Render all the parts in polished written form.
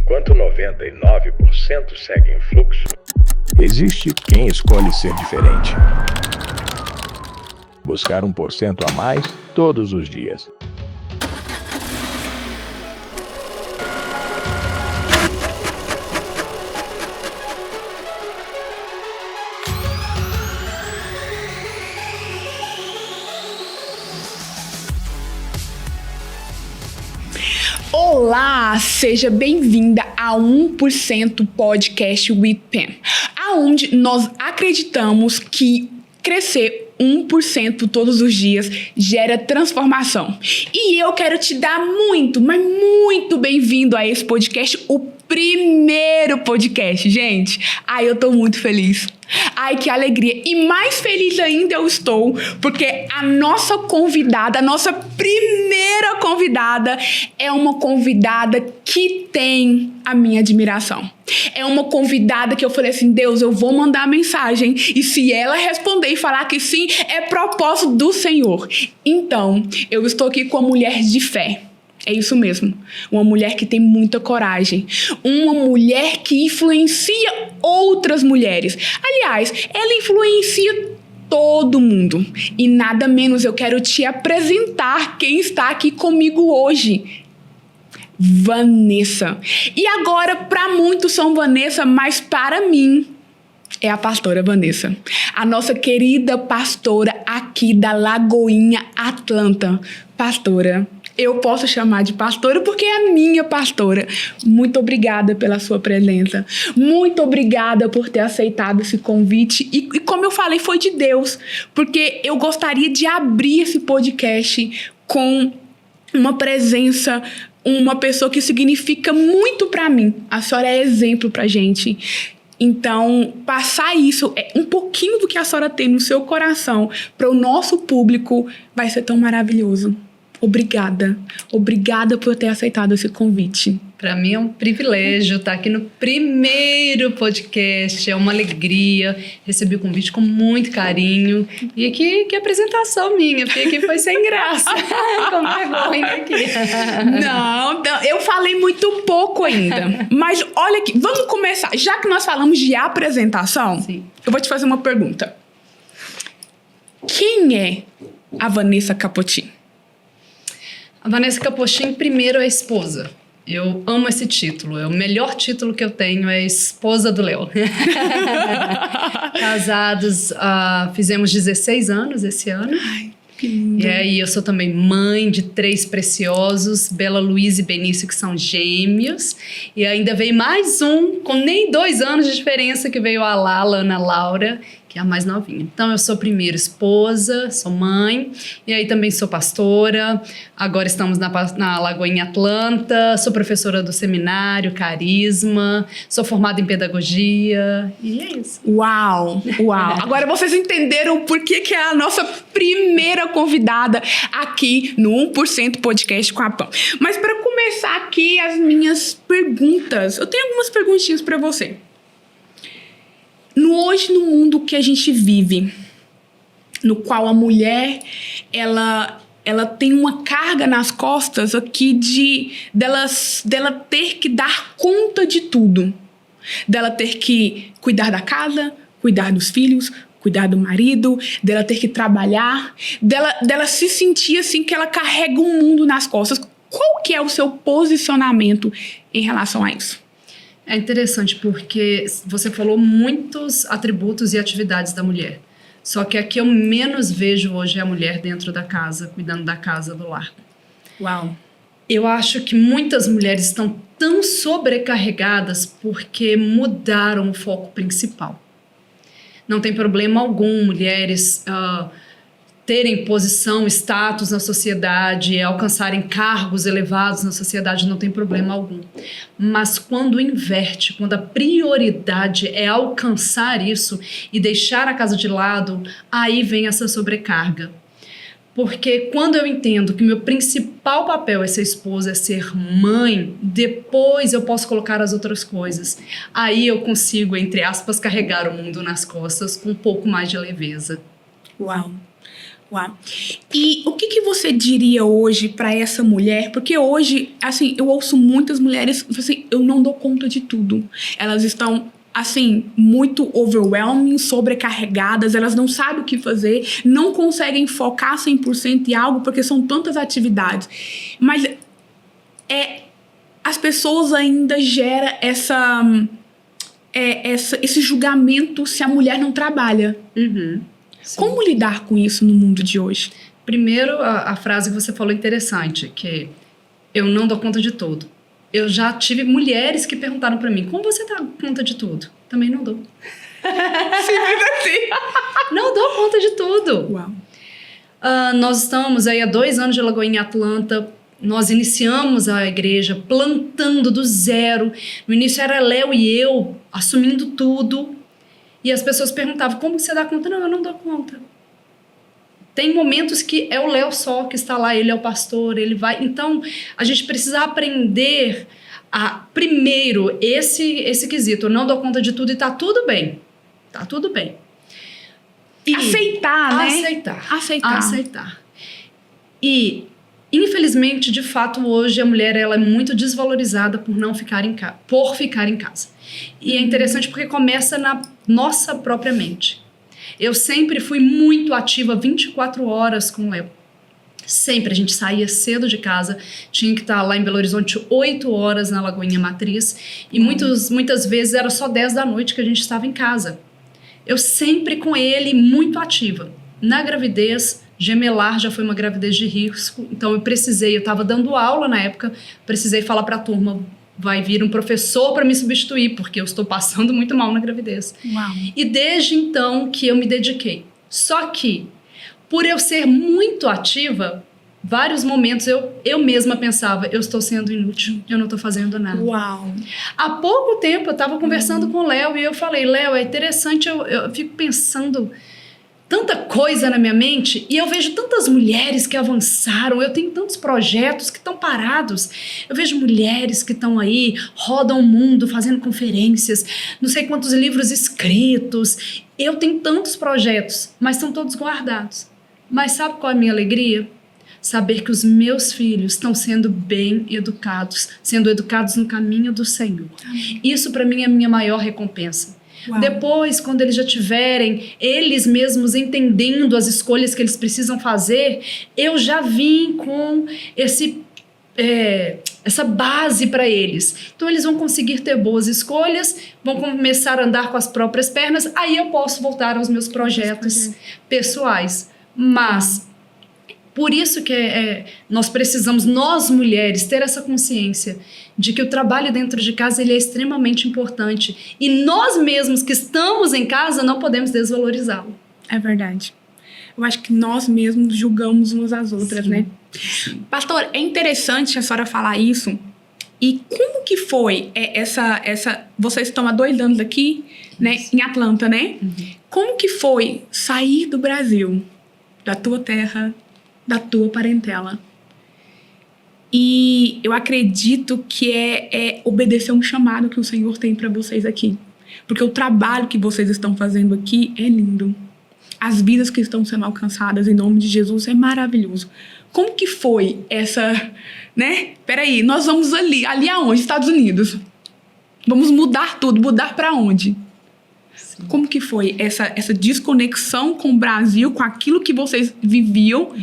enquanto 99% segue em fluxo, existe quem escolhe ser diferente. Buscar 1% a mais todos os dias. Olá, seja bem-vinda a 1% Podcast with Pam, aonde nós acreditamos que crescer 1% todos os dias gera transformação. E eu quero te dar muito, mas muito bem-vindo a esse podcast, o primeiro podcast, gente. Ai, eu tô muito feliz. Ai, que alegria. E mais feliz ainda eu estou, porque a nossa convidada, a nossa primeira convidada, é uma convidada que tem a minha admiração. É uma convidada que eu falei assim, Deus, eu vou mandar mensagem, e se ela responder e falar que sim, é propósito do Senhor. Então, eu estou aqui com uma mulher de fé. É isso mesmo, uma mulher que tem muita coragem, uma mulher que influencia outras mulheres. Aliás, ela influencia todo mundo. E nada menos eu quero te apresentar quem está aqui comigo hoje. Vanessa. E agora, para muitos são Vanessa, mas para mim é a pastora Vanessa. A nossa querida pastora aqui da Lagoinha Atlanta. Pastora, eu posso chamar de pastora porque é a minha pastora. Muito obrigada pela sua presença. Muito obrigada por ter aceitado esse convite. E como eu falei, foi de Deus. Porque eu gostaria de abrir esse podcast com uma presença, uma pessoa que significa muito para mim. A senhora é exemplo pra gente. Então, passar isso, um pouquinho do que a senhora tem no seu coração para o nosso público vai ser tão maravilhoso. Obrigada. Obrigada por ter aceitado esse convite. Para mim é um privilégio estar aqui no primeiro podcast, é uma alegria. Recebi o convite com muito carinho. E que apresentação minha, porque aqui foi sem graça. Com vergonha aqui. Não, eu falei muito pouco ainda. Mas olha aqui, vamos começar. Já que nós falamos de apresentação, sim, eu vou te fazer uma pergunta. Quem é a Vanessa Capotin? A Vanessa Capotin, primeiro, é esposa. Eu amo esse título. O melhor título que eu tenho é esposa do Léo. Casados, fizemos 16 anos esse ano. Ai, que lindo. E aí eu sou também mãe de 3 preciosos, Bela, Luiz e Benício, que são gêmeos. E ainda veio mais um, com nem 2 anos de diferença, que veio a Lala, Ana Laura, que é a mais novinha. Então, eu sou primeiro esposa, sou mãe, e aí também sou pastora. Agora estamos na Lagoinha Atlanta, sou professora do seminário Carisma, sou formada em pedagogia, e é isso. Uau, uau. Agora vocês entenderam por que é a nossa primeira convidada aqui no 1% Podcast com a Pam. Mas para começar aqui as minhas perguntas, eu tenho algumas perguntinhas para você. Hoje, no mundo que a gente vive, no qual a mulher, ela tem uma carga nas costas aqui dela ter que dar conta de tudo. Dela ter que cuidar da casa, cuidar dos filhos, cuidar do marido, dela ter que trabalhar, dela se sentir assim que ela carrega um mundo nas costas. Qual que é o seu posicionamento em relação a isso? É interessante porque você falou muitos atributos e atividades da mulher. Só que a que eu menos vejo hoje é a mulher dentro da casa, cuidando da casa, do lar. Uau! Eu acho que muitas mulheres estão tão sobrecarregadas porque mudaram o foco principal. Não tem problema algum mulheres terem posição, status na sociedade, alcançarem cargos elevados na sociedade, não tem problema algum. Mas quando inverte, quando a prioridade é alcançar isso e deixar a casa de lado, aí vem essa sobrecarga. Porque quando eu entendo que meu principal papel é ser esposa, é ser mãe, depois eu posso colocar as outras coisas. Aí eu consigo, entre aspas, carregar o mundo nas costas com um pouco mais de leveza. Uau! Uau. E o que você diria hoje para essa mulher? Porque hoje, assim, eu ouço muitas mulheres, assim, eu não dou conta de tudo. Elas estão, assim, muito overwhelming, sobrecarregadas, elas não sabem o que fazer, não conseguem focar 100% em algo porque são tantas atividades. Mas as pessoas ainda geram esse julgamento se a mulher não trabalha. Uhum. Como lidar com isso no mundo de hoje? Primeiro, a frase que você falou é interessante, que eu não dou conta de tudo. Eu já tive mulheres que perguntaram pra mim, como você dá conta de tudo? Também não dou. Simples assim. Não dou conta de tudo. Uau. Nós estamos aí há 2 anos de Lagoinha, em Atlanta. Nós iniciamos a igreja plantando do zero. No início era Léo e eu assumindo tudo. E as pessoas perguntavam, como você dá conta? Não, eu não dou conta. Tem momentos que é o Léo só que está lá, ele é o pastor, ele vai... Então, a gente precisa aprender primeiro, esse quesito. Eu não dou conta de tudo e tá tudo bem. Tá tudo bem. E aceitar, né? Aceitar. E, infelizmente, de fato, hoje a mulher ela é muito desvalorizada por ficar em casa. E é interessante porque começa na nossa própria mente. Eu sempre fui muito ativa 24 horas com o Léo. Sempre. A gente saía cedo de casa, tinha que estar lá em Belo Horizonte 8 horas na Lagoinha Matriz. E muitas vezes era só 10 da noite que a gente estava em casa. Eu sempre com ele, muito ativa. Na gravidez, gemelar já foi uma gravidez de risco. Então eu estava dando aula na época, precisei falar para a turma, vai vir um professor para me substituir, porque eu estou passando muito mal na gravidez. Uau. E desde então que eu me dediquei. Só que, por eu ser muito ativa, vários momentos eu mesma pensava, eu estou sendo inútil, eu não estou fazendo nada. Uau. Há pouco tempo eu estava conversando com o Léo e eu falei, Léo, é interessante, eu fico pensando tanta coisa na minha mente e eu vejo tantas mulheres que avançaram, eu tenho tantos projetos que estão parados, eu vejo mulheres que estão aí, rodam o mundo fazendo conferências, não sei quantos livros escritos, eu tenho tantos projetos, mas estão todos guardados. Mas sabe qual é a minha alegria? Saber que os meus filhos estão sendo bem educados, sendo educados no caminho do Senhor. Amém. Isso para mim é a minha maior recompensa. Uau. Depois, quando eles já tiverem, eles mesmos entendendo as escolhas que eles precisam fazer, eu já vim com essa base para eles. Então, eles vão conseguir ter boas escolhas, vão começar a andar com as próprias pernas, aí eu posso voltar aos meus projetos pessoais. Mas, por isso que nós precisamos, nós mulheres, ter essa consciência de que o trabalho dentro de casa ele é extremamente importante. E nós mesmos que estamos em casa não podemos desvalorizá-lo. É verdade. Eu acho que nós mesmos julgamos umas às outras, né? Pastor, é interessante a senhora falar isso. E como que foi vocês estão há 2 anos aqui, né, em Atlanta, né? Uhum. Como que foi sair do Brasil, da tua terra, da tua parentela? E eu acredito que é obedecer um chamado que o Senhor tem para vocês aqui. Porque o trabalho que vocês estão fazendo aqui é lindo. As vidas que estão sendo alcançadas em nome de Jesus é maravilhoso. Como que foi essa, né? Peraí, nós vamos ali aonde? Estados Unidos. Vamos mudar tudo, mudar para onde? Sim. Como que foi essa desconexão com o Brasil, com aquilo que vocês viviam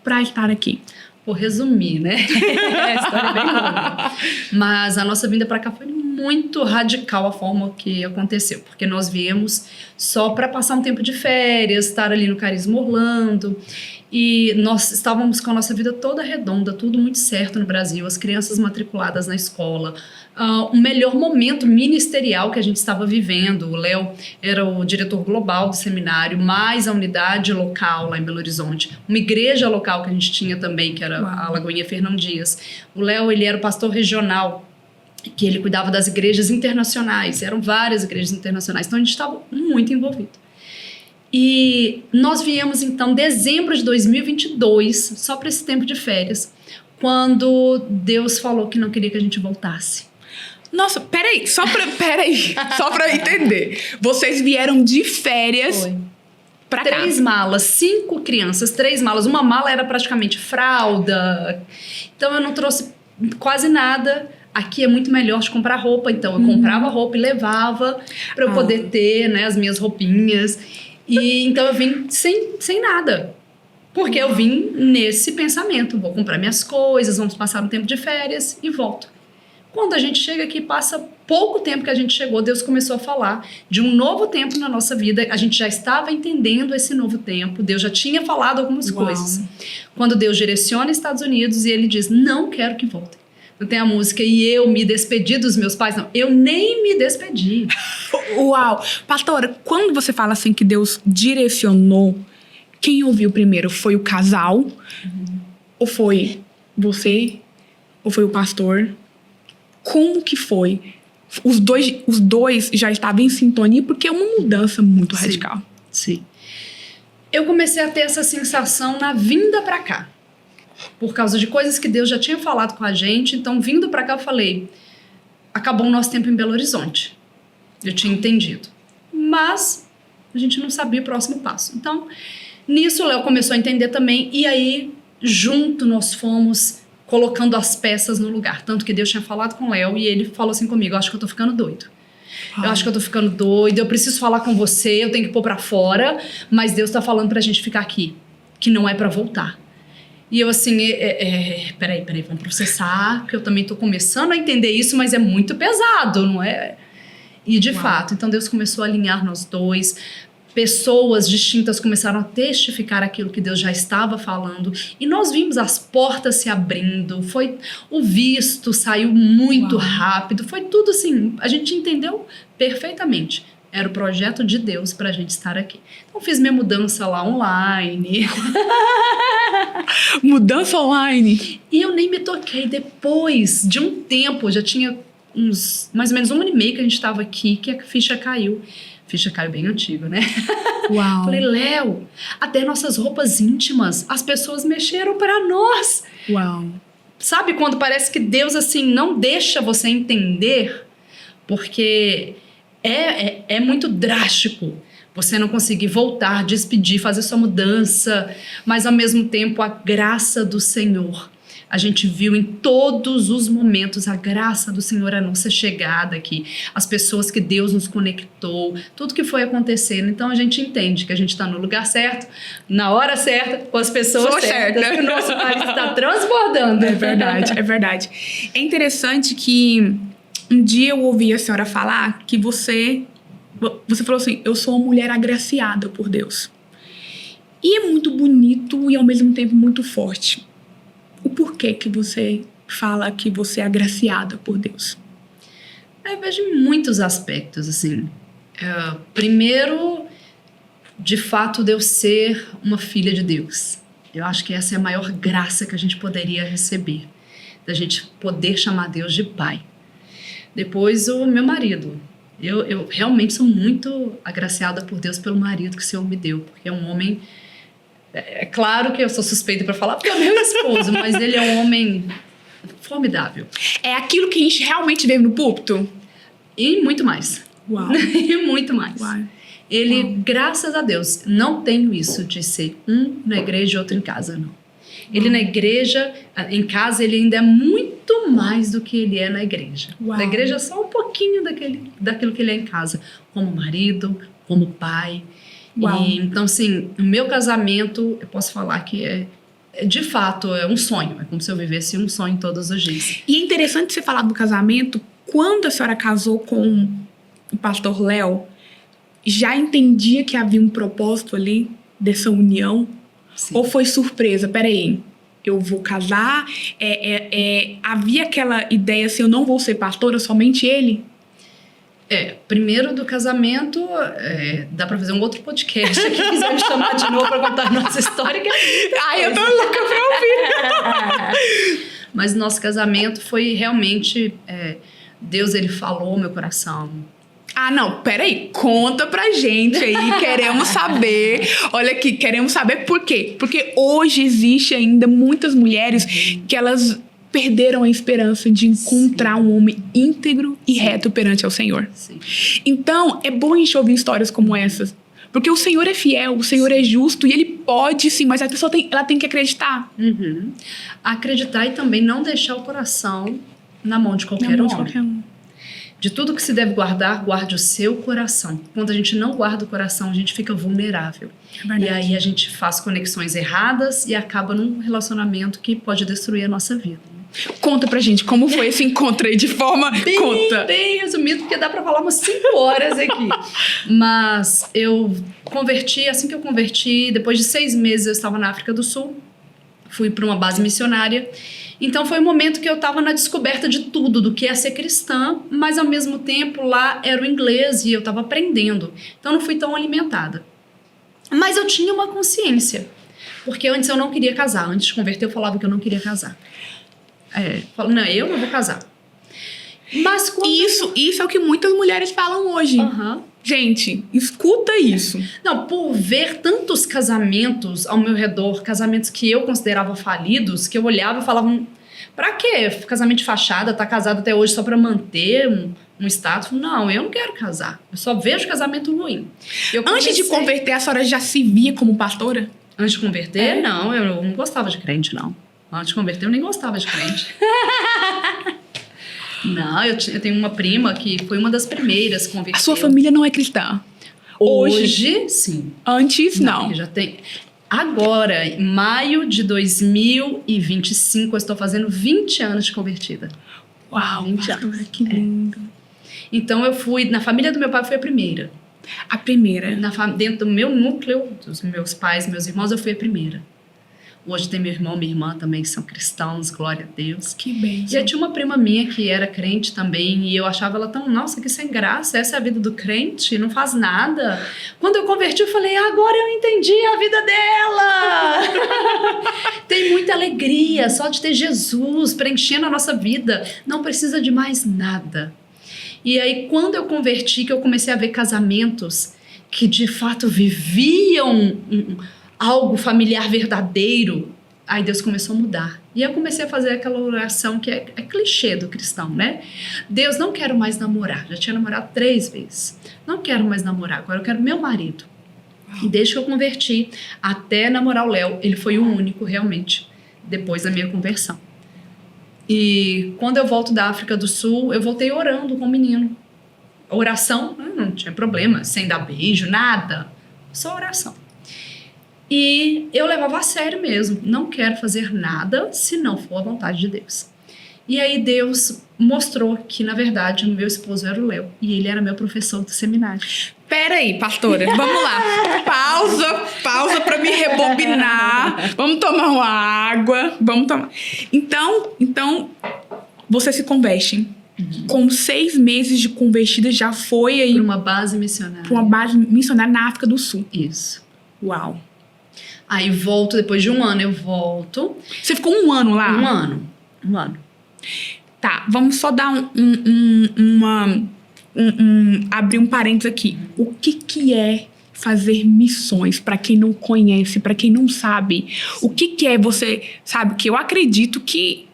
para estar aqui? Vou resumir, né? A história é bem longa. Mas a nossa vinda para cá foi muito radical a forma que aconteceu. Porque nós viemos só para passar um tempo de férias, estar ali no Carisma Orlando. E nós estávamos com a nossa vida toda redonda, tudo muito certo no Brasil. As crianças matriculadas na escola. O melhor momento ministerial que a gente estava vivendo. O Léo era o diretor global do seminário, mais a unidade local lá em Belo Horizonte. Uma igreja local que a gente tinha também, que era a Lagoinha Fernão Dias. O Léo, ele era o pastor regional, que ele cuidava das igrejas internacionais. Eram várias igrejas internacionais. Então, a gente estava muito envolvido. E nós viemos, então, em dezembro de 2022, só para esse tempo de férias, quando Deus falou que não queria que a gente voltasse. Nossa, peraí, só pra entender. Vocês vieram de férias pra cá. 3 malas, 5 crianças, 3 malas. Uma mala era praticamente fralda. Então eu não trouxe quase nada. Aqui é muito melhor de comprar roupa, então eu comprava roupa e levava para eu poder ter, né, as minhas roupinhas. E então eu vim sem nada. Porque eu vim nesse pensamento, vou comprar minhas coisas, vamos passar um tempo de férias e volto. Quando a gente chega aqui, passa pouco tempo que a gente chegou, Deus começou a falar de um novo tempo na nossa vida. A gente já estava entendendo esse novo tempo, Deus já tinha falado algumas coisas. Quando Deus direciona os Estados Unidos e ele diz, não quero que voltem. Não tem a música, e eu me despedi dos meus pais. Não, eu nem me despedi. Uau! Pastora, quando você fala assim que Deus direcionou, quem ouviu primeiro? Foi o casal? Ou foi você? Ou foi o pastor? Como que foi? Os dois já estavam em sintonia, porque é uma mudança muito radical. Sim. Eu comecei a ter essa sensação na vinda pra cá. Por causa de coisas que Deus já tinha falado com a gente. Então, vindo pra cá, eu falei, acabou o nosso tempo em Belo Horizonte. Eu tinha entendido. Mas a gente não sabia o próximo passo. Então, nisso o Léo começou a entender também. E aí, junto, nós fomos colocando as peças no lugar. Tanto que Deus tinha falado com o Léo e ele falou assim comigo, eu acho que eu tô ficando doido. Eu acho que eu tô ficando doido, eu preciso falar com você, eu tenho que pôr pra fora, mas Deus tá falando pra gente ficar aqui, que não é pra voltar. E eu assim, peraí, vamos processar, porque eu também tô começando a entender isso, mas é muito pesado, não é? E de fato, então Deus começou a alinhar nós dois, pessoas distintas começaram a testificar aquilo que Deus já estava falando, e nós vimos as portas se abrindo, foi o visto saiu muito rápido, foi tudo assim, a gente entendeu perfeitamente. Era o projeto de Deus pra gente estar aqui. Então, fiz minha mudança lá online. Mudança online? E eu nem me toquei. Depois de um tempo, já tinha mais ou menos 1 ano e meio que a gente estava aqui, que a ficha caiu. Ficha caiu bem antigo, né? Uau. Falei, Léo, até nossas roupas íntimas, as pessoas mexeram pra nós. Uau. Sabe quando parece que Deus, assim, não deixa você entender? Porque é muito drástico você não conseguir voltar, despedir, fazer sua mudança, mas ao mesmo tempo a graça do Senhor. A gente viu em todos os momentos a graça do Senhor, a nossa chegada aqui, as pessoas que Deus nos conectou, tudo que foi acontecendo. Então a gente entende que a gente está no lugar certo, na hora certa, com as pessoas certas, que o nosso país está transbordando. É verdade, é verdade. É interessante que um dia eu ouvi a senhora falar que você falou assim, eu sou uma mulher agraciada por Deus. E é muito bonito e ao mesmo tempo muito forte. O porquê que você fala que você é agraciada por Deus? Eu vejo muitos aspectos, assim. Primeiro, de fato, de eu ser uma filha de Deus. Eu acho que essa é a maior graça que a gente poderia receber. Da gente poder chamar Deus de Pai. Depois, o meu marido. Eu realmente sou muito agraciada por Deus pelo marido que o Senhor me deu. Porque é um homem... É claro que eu sou suspeita para falar, porque é meu esposo, mas ele é um homem formidável. É aquilo que a gente realmente vê no púlpito? E muito mais. Uau. E muito mais. Uau. Ele, Uau. Graças a Deus, não tenho isso de ser um na igreja e outro em casa, não. Ele na igreja, em casa, ele ainda é muito mais do que ele é na igreja. Uau. Na igreja, só um pouquinho daquilo que ele é em casa. Como marido, como pai. E, então, assim, o meu casamento, eu posso falar que de fato, é um sonho. É como se eu vivesse um sonho todos os dias. E é interessante você falar do casamento. Quando a senhora casou com o pastor Léo, já entendia que havia um propósito ali dessa união? Sim. Ou foi surpresa? Peraí, eu vou casar? Havia aquela ideia assim, eu não vou ser pastora, somente ele? Primeiro do casamento, dá pra fazer um outro podcast. Se quiser me chamar de novo pra contar a nossa história. Ai, eu tô louca pra ouvir. Mas nosso casamento foi realmente... Deus, ele falou meu coração. Ah, não, peraí, conta pra gente aí, queremos saber. Olha aqui, queremos saber por quê? Porque hoje existe ainda muitas mulheres que elas perderam a esperança de encontrar um homem íntegro e reto perante ao Senhor. Sim. Então, é bom a gente ouvir histórias como essas, Porque o Senhor é fiel, o Senhor é justo e Ele pode sim, mas a pessoa ela tem que acreditar. Acreditar e também não deixar o coração na mão de qualquer homem. De tudo que se deve guardar, guarde o seu coração. Quando a gente não guarda o coração, a gente fica vulnerável. E aí a gente faz conexões erradas e acaba num relacionamento que pode destruir a nossa vida. Conta pra gente como foi esse encontro aí de forma... Bem resumido, porque dá pra falar umas 5 horas aqui. Mas eu converti, assim que eu converti, depois de 6 meses eu estava na África do Sul. Fui para uma base missionária. Então foi um momento que eu estava na descoberta de tudo, do que é ser cristã, mas ao mesmo tempo lá era o inglês e eu estava aprendendo. Então não fui tão alimentada. Mas eu tinha uma consciência, porque antes eu não queria casar. Antes de converter eu falava que eu não queria casar. Não, eu não vou casar. Mas quando... Isso é o que muitas mulheres falam hoje. Gente, escuta isso. Não, por ver tantos casamentos ao meu redor, casamentos que eu considerava falidos, que eu olhava e falava, pra quê? Casamento de fachada, tá casado até hoje só pra manter um status? Não, eu não quero casar. Eu só vejo casamento ruim. Antes de converter, a senhora já se via como pastora? Antes de converter, não, eu não gostava de crente, não. Antes de converter, eu nem gostava de crente. Não, eu tenho uma prima que foi uma das primeiras convertidas. A sua família não é cristã? Hoje, sim. Antes, não. Já tem... Agora, em maio de 2025, eu estou fazendo 20 anos de convertida. Uau, 20 anos. Que lindo. Então, eu fui... Na família do meu pai, eu fui a primeira. A primeira? Dentro do meu núcleo, dos meus pais, meus irmãos, eu fui a primeira. Hoje tem meu irmão e minha irmã também que são cristãos, glória a Deus. Que bênção. E eu tinha uma prima minha que era crente também, e eu achava ela tão, nossa, que sem graça, essa é a vida do crente, não faz nada. Quando eu converti, eu falei, agora eu entendi a vida dela. Tem muita alegria só de ter Jesus preenchendo a nossa vida, não precisa de mais nada. E aí, quando eu converti, que eu comecei a ver casamentos que de fato viviam algo familiar verdadeiro, aí Deus começou a mudar. E eu comecei a fazer aquela oração que é clichê do cristão, né? Deus, não quero mais namorar. Já tinha namorado 3 vezes. Não quero mais namorar, agora eu quero meu marido. E desde que eu converti, até namorar o Léo, ele foi o único realmente, depois da minha conversão. E quando eu volto da África do Sul, eu voltei orando com o menino. Oração, não tinha problema, sem dar beijo, nada. Só oração. E eu levava a sério mesmo. Não quero fazer nada se não for a vontade de Deus. E aí Deus mostrou que, na verdade, o meu esposo era o Léo. E ele era meu professor do seminário. Peraí, pastora, vamos lá. Pausa pra me rebobinar. Vamos tomar uma água. Então, você se converte. Com 6 meses de convertida, já foi aí... Para uma base missionária. Para uma base missionária na África do Sul. Isso. Uau. Aí volto, depois de 1 ano eu volto. Você ficou 1 ano lá? 1 ano. Tá, vamos só dar abrir um parênteses aqui. O que é fazer missões, para quem não conhece, para quem não sabe? O que é você, sabe, que eu acredito que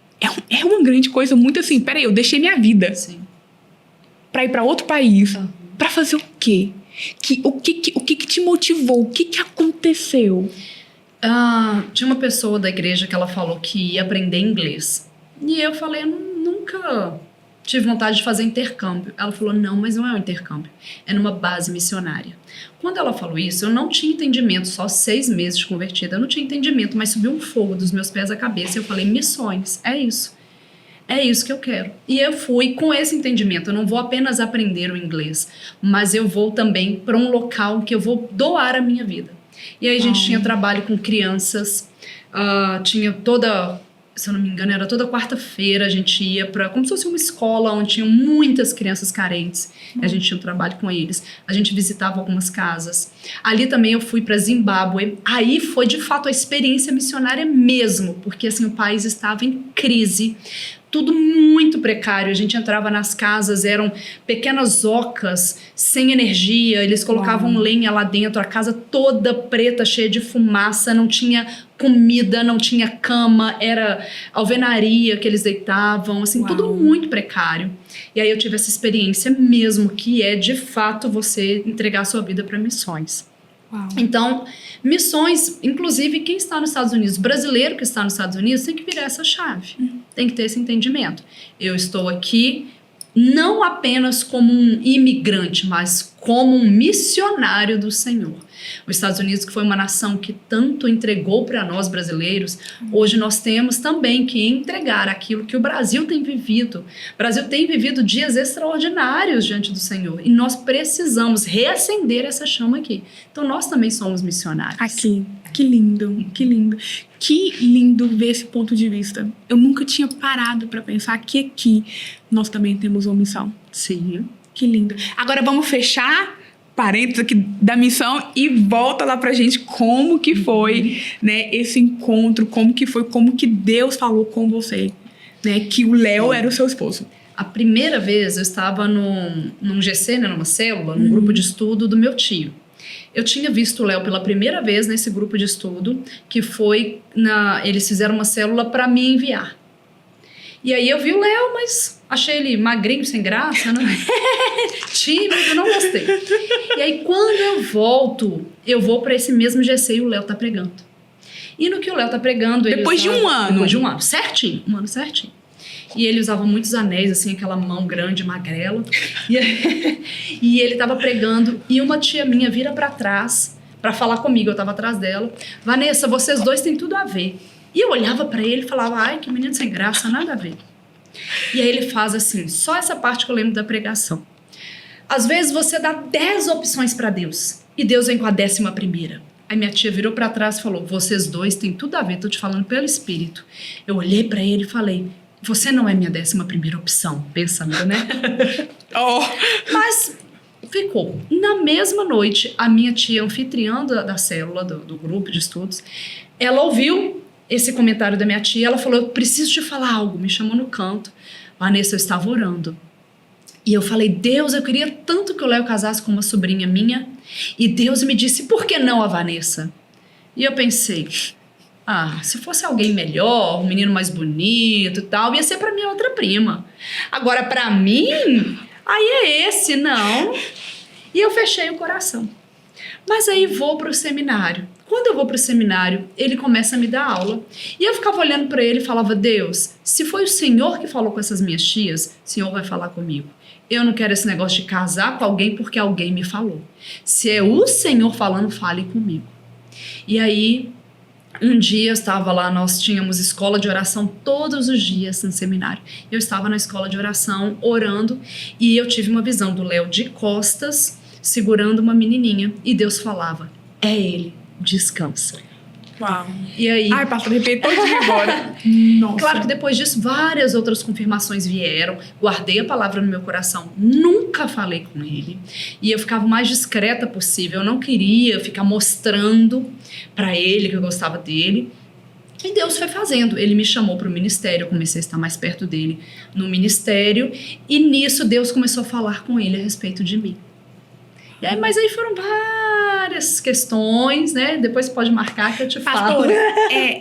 é uma grande coisa, muito assim, peraí, eu deixei minha vida para ir para outro país, para fazer o quê? O que te motivou? O que aconteceu? Tinha uma pessoa da igreja que ela falou que ia aprender inglês. E eu falei, nunca tive vontade de fazer intercâmbio. Ela falou, não, mas não é um intercâmbio. É numa base missionária. Quando ela falou isso, eu não tinha entendimento. Só 6 meses de convertida, eu não tinha entendimento. Mas subiu um fogo dos meus pés à cabeça. E eu falei, missões, é isso. É isso que eu quero. E eu fui com esse entendimento. Eu não vou apenas aprender o inglês, mas eu vou também para um local que eu vou doar a minha vida. E aí a gente tinha trabalho com crianças, tinha toda, se eu não me engano, era toda quarta-feira a gente ia para como se fosse uma escola onde tinham muitas crianças carentes. A gente tinha um trabalho com eles. A gente visitava algumas casas. Ali também eu fui para Zimbábue. Aí foi de fato a experiência missionária mesmo, porque assim o país estava em crise. Tudo muito precário. A gente entrava nas casas, eram pequenas ocas sem energia, eles colocavam lenha lá dentro, a casa toda preta, cheia de fumaça, não tinha comida, não tinha cama, era alvenaria que eles deitavam, assim, tudo muito precário. E aí eu tive essa experiência mesmo, que é de fato você entregar a sua vida para missões. Uau. Então, missões, inclusive quem está nos Estados Unidos, brasileiro que está nos Estados Unidos, tem que virar essa chave, tem que ter esse entendimento. Eu estou aqui não apenas como um imigrante, mas como um missionário do Senhor. Os Estados Unidos, que foi uma nação que tanto entregou para nós brasileiros, hoje nós temos também que entregar aquilo que o Brasil tem vivido. O Brasil tem vivido dias extraordinários diante do Senhor e nós precisamos reacender essa chama aqui. Então nós também somos missionários. Aqui, que lindo, que lindo. Que lindo ver esse ponto de vista. Eu nunca tinha parado para pensar que aqui nós também temos uma missão. Sim. Que lindo. Agora vamos fechar parênteses aqui da missão e volta lá pra gente como que foi, né, esse encontro, como que Deus falou com você, né, que o Léo era o seu esposo. A primeira vez eu estava num GC, né, numa célula, num grupo de estudo do meu tio. Eu tinha visto o Léo pela primeira vez nesse grupo de estudo, que foi, eles fizeram uma célula para me enviar. E aí eu vi o Léo, mas achei ele magrinho, sem graça, né? Tímido, não gostei. E aí quando eu vou para esse mesmo GC e o Léo tá pregando. E no que o Léo tá pregando... Depois de um ano. Depois de um ano, certinho, um ano certinho. E ele usava muitos anéis, assim, aquela mão grande, magrela. E ele tava pregando e uma tia minha vira pra trás pra falar comigo, eu tava atrás dela. Vanessa, vocês dois têm tudo a ver. E eu olhava pra ele e falava, ai, que menino sem graça, nada a ver. E aí ele faz assim, só essa parte que eu lembro da pregação. Às vezes você dá 10 opções pra Deus e Deus vem com a 11ª. Aí minha tia virou pra trás e falou, vocês dois têm tudo a ver, tô te falando pelo Espírito. Eu olhei pra ele e falei, você não é minha 11ª opção, pensando, né? Oh. Mas ficou. Na mesma noite, a minha tia anfitriã da célula, do grupo de estudos, ela ouviu esse comentário da minha tia, ela falou, eu preciso te falar algo, me chamou no canto. Vanessa, eu estava orando. E eu falei, Deus, eu queria tanto que o Léo casasse com uma sobrinha minha. E Deus me disse, por que não a Vanessa? E eu pensei, se fosse alguém melhor, um menino mais bonito e tal, ia ser pra minha outra prima. Agora, pra mim, aí é esse, não. E eu fechei o coração. Mas aí vou pro seminário. Quando eu vou pro seminário, ele começa a me dar aula. E eu ficava olhando pra ele e falava, Deus, se foi o Senhor que falou com essas minhas tias, o Senhor vai falar comigo. Eu não quero esse negócio de casar com alguém porque alguém me falou. Se é o Senhor falando, fale comigo. E aí, um dia eu estava lá, nós tínhamos escola de oração todos os dias no seminário. Eu estava na escola de oração orando e eu tive uma visão do Léo de costas, segurando uma menininha. E Deus falava, é ele, descansa. Uau. E aí... Ai, pastor, repete todinho agora. Nossa. Claro que depois disso, várias outras confirmações vieram. Guardei a palavra no meu coração. Nunca falei com ele. E eu ficava o mais discreta possível. Eu não queria ficar mostrando pra ele que eu gostava dele. E Deus foi fazendo. Ele me chamou para o ministério. Eu comecei a estar mais perto dele no ministério. E nisso, Deus começou a falar com ele a respeito de mim. E aí, mas aí foram várias questões, né? Depois pode marcar que eu te falo. Pastora,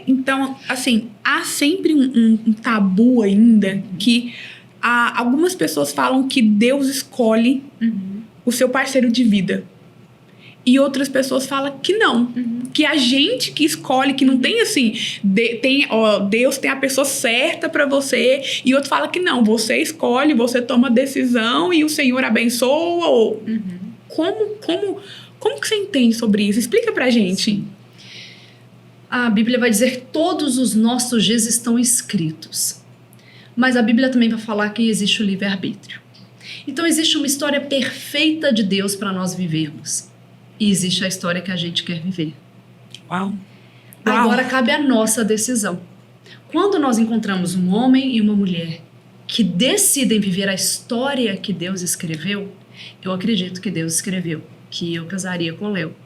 então, assim, há sempre um tabu ainda que algumas pessoas falam que Deus escolhe o seu parceiro de vida. E outras pessoas falam que não. Que a gente que escolhe, que não tem assim, Deus tem a pessoa certa pra você. E outro fala que não, você escolhe, você toma decisão e o Senhor abençoa. Como que você entende sobre isso? Explica pra gente. Sim. A Bíblia vai dizer que todos os nossos dias estão escritos. Mas a Bíblia também vai falar que existe o livre-arbítrio. Então existe uma história perfeita de Deus para nós vivermos. E existe a história que a gente quer viver. Uau. Agora cabe a nossa decisão. Quando nós encontramos um homem e uma mulher que decidem viver a história que Deus escreveu, eu acredito que Deus escreveu que eu casaria com o Léo.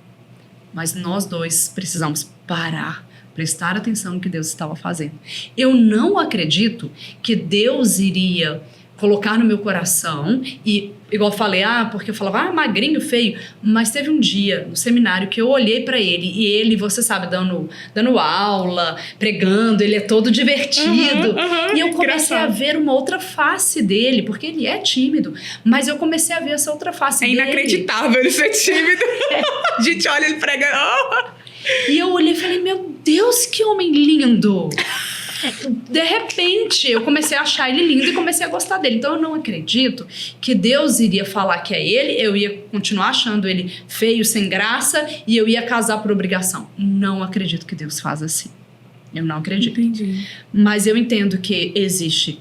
Mas nós dois precisamos parar, prestar atenção no que Deus estava fazendo. Eu não acredito que Deus iria colocar no meu coração e, igual eu falei, porque eu falava, magrinho, feio, mas teve um dia no seminário que eu olhei pra ele e ele, você sabe, dando aula, pregando, ele é todo divertido. E eu comecei a ver uma outra face dele, porque ele é tímido, mas eu comecei a ver essa outra face dele. É inacreditável ele ser tímido. A gente olha ele pregando. E eu olhei e falei, meu Deus, que homem lindo! De repente, eu comecei a achar ele lindo e comecei a gostar dele. Então, eu não acredito que Deus iria falar que é ele, eu ia continuar achando ele feio, sem graça, e eu ia casar por obrigação. Não acredito que Deus faz assim. Eu não acredito. Entendi. Mas eu entendo que existe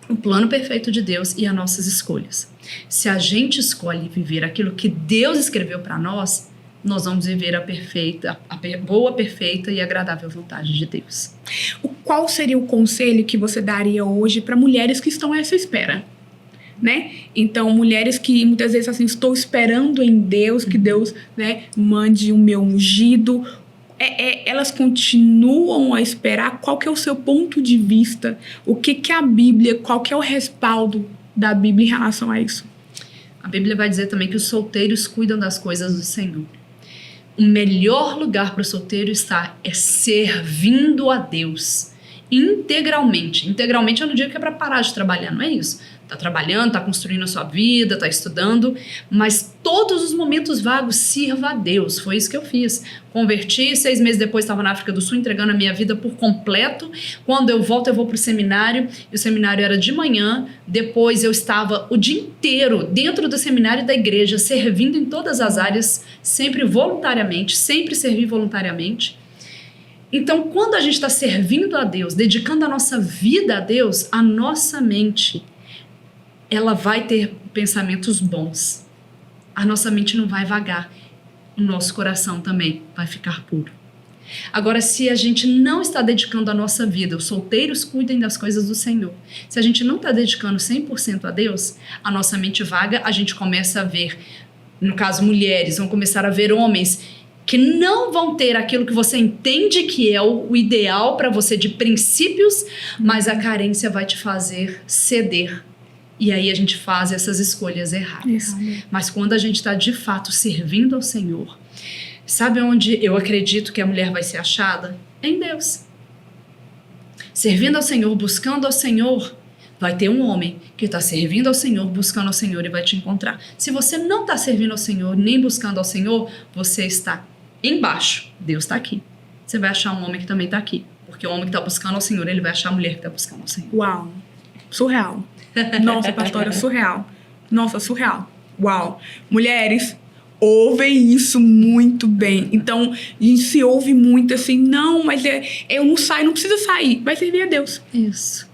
o plano perfeito de Deus e as nossas escolhas. Se a gente escolhe viver aquilo que Deus escreveu para nós vamos viver a boa, perfeita e agradável vontade de Deus. Qual seria o conselho que você daria hoje para mulheres que estão a essa espera? Né? Então, mulheres que muitas vezes assim, estou esperando em Deus, que Deus, né, mande o meu ungido. Elas continuam a esperar. Qual que é o seu ponto de vista? O que a Bíblia, qual que é o respaldo da Bíblia em relação a isso? A Bíblia vai dizer também que os solteiros cuidam das coisas do Senhor. O melhor lugar para o solteiro estar é servindo a Deus integralmente. Integralmente eu não digo que é para parar de trabalhar, não é isso. Tá trabalhando, tá construindo a sua vida, tá estudando, mas todos os momentos vagos sirva a Deus. Foi isso que eu fiz. Converti, 6 meses depois estava na África do Sul entregando a minha vida por completo. Quando eu volto, eu vou pro seminário, e o seminário era de manhã, depois eu estava o dia inteiro dentro do seminário da igreja, servindo em todas as áreas, sempre voluntariamente, sempre servi voluntariamente. Então, quando a gente está servindo a Deus, dedicando a nossa vida a Deus, a nossa mente, ela vai ter pensamentos bons. A nossa mente não vai vagar. O nosso coração também vai ficar puro. Agora, se a gente não está dedicando a nossa vida, os solteiros cuidem das coisas do Senhor. Se a gente não está dedicando 100% a Deus, a nossa mente vaga, a gente começa a ver, no caso mulheres, vão começar a ver homens que não vão ter aquilo que você entende que é o ideal para você de princípios, mas a carência vai te fazer ceder. E aí a gente faz essas escolhas erradas. Mas quando a gente está de fato servindo ao Senhor, sabe onde eu acredito que a mulher vai ser achada? Em Deus. Servindo ao Senhor, buscando ao Senhor, vai ter um homem que está servindo ao Senhor, buscando ao Senhor e vai te encontrar. Se você não está servindo ao Senhor, nem buscando ao Senhor, você está embaixo. Deus está aqui. Você vai achar um homem que também está aqui. Porque o homem que está buscando ao Senhor, ele vai achar a mulher que está buscando ao Senhor. Uau! Surreal. Nossa, pastora, surreal. Nossa, surreal. Uau. Mulheres, ouvem isso muito bem. Então, a gente se ouve muito assim, não, mas eu não saio, não precisa sair. Vai servir a Deus. Isso.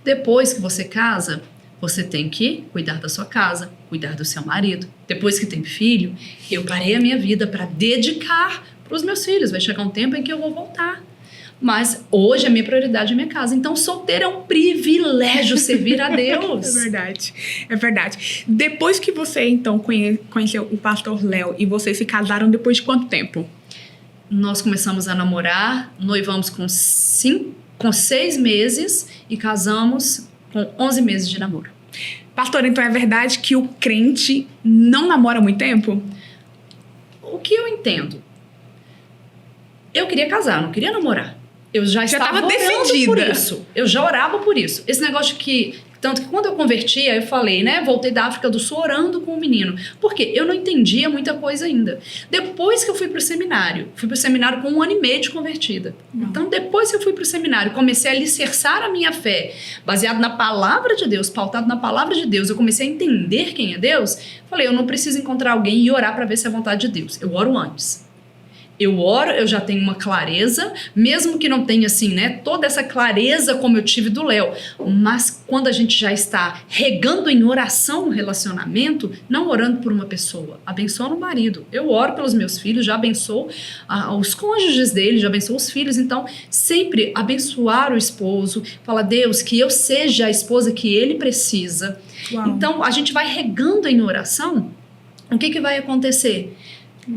Depois que você casa, você tem que cuidar da sua casa, cuidar do seu marido. Depois que tem filho, eu parei a minha vida para dedicar para os meus filhos. Vai chegar um tempo em que eu vou voltar. Mas hoje a minha prioridade é minha casa. Então, solteiro é um privilégio servir a Deus. É verdade. Depois que você, então, conheceu o pastor Léo e vocês se casaram depois de quanto tempo? Nós começamos a namorar, noivamos com 6 meses e casamos com 11 meses de namoro. Pastor, então é verdade que o crente não namora muito tempo? O que eu entendo? Eu queria casar, não queria namorar. Eu já estava decidida por isso. Eu já orava por isso. Esse negócio tanto que quando eu converti, aí eu falei, né? Voltei da África do Sul orando com o menino. Por quê? Eu não entendia muita coisa ainda. Depois que eu fui pro seminário com 1 ano e meio de convertida. Então, depois que eu fui pro seminário, comecei a alicerçar a minha fé, baseado na palavra de Deus, pautado na palavra de Deus, eu comecei a entender quem é Deus. Falei, eu não preciso encontrar alguém e orar para ver se é a vontade de Deus. Eu oro antes. Eu oro, eu já tenho uma clareza, mesmo que não tenha assim, né, toda essa clareza como eu tive do Léo, mas quando a gente já está regando em oração no relacionamento, não orando por uma pessoa, abençoa o marido. Eu oro pelos meus filhos, já abençoo os cônjuges dele, já abençoo os filhos, então sempre abençoar o esposo, falar, Deus, que eu seja a esposa que ele precisa. Uau. Então a gente vai regando em oração, o que vai acontecer?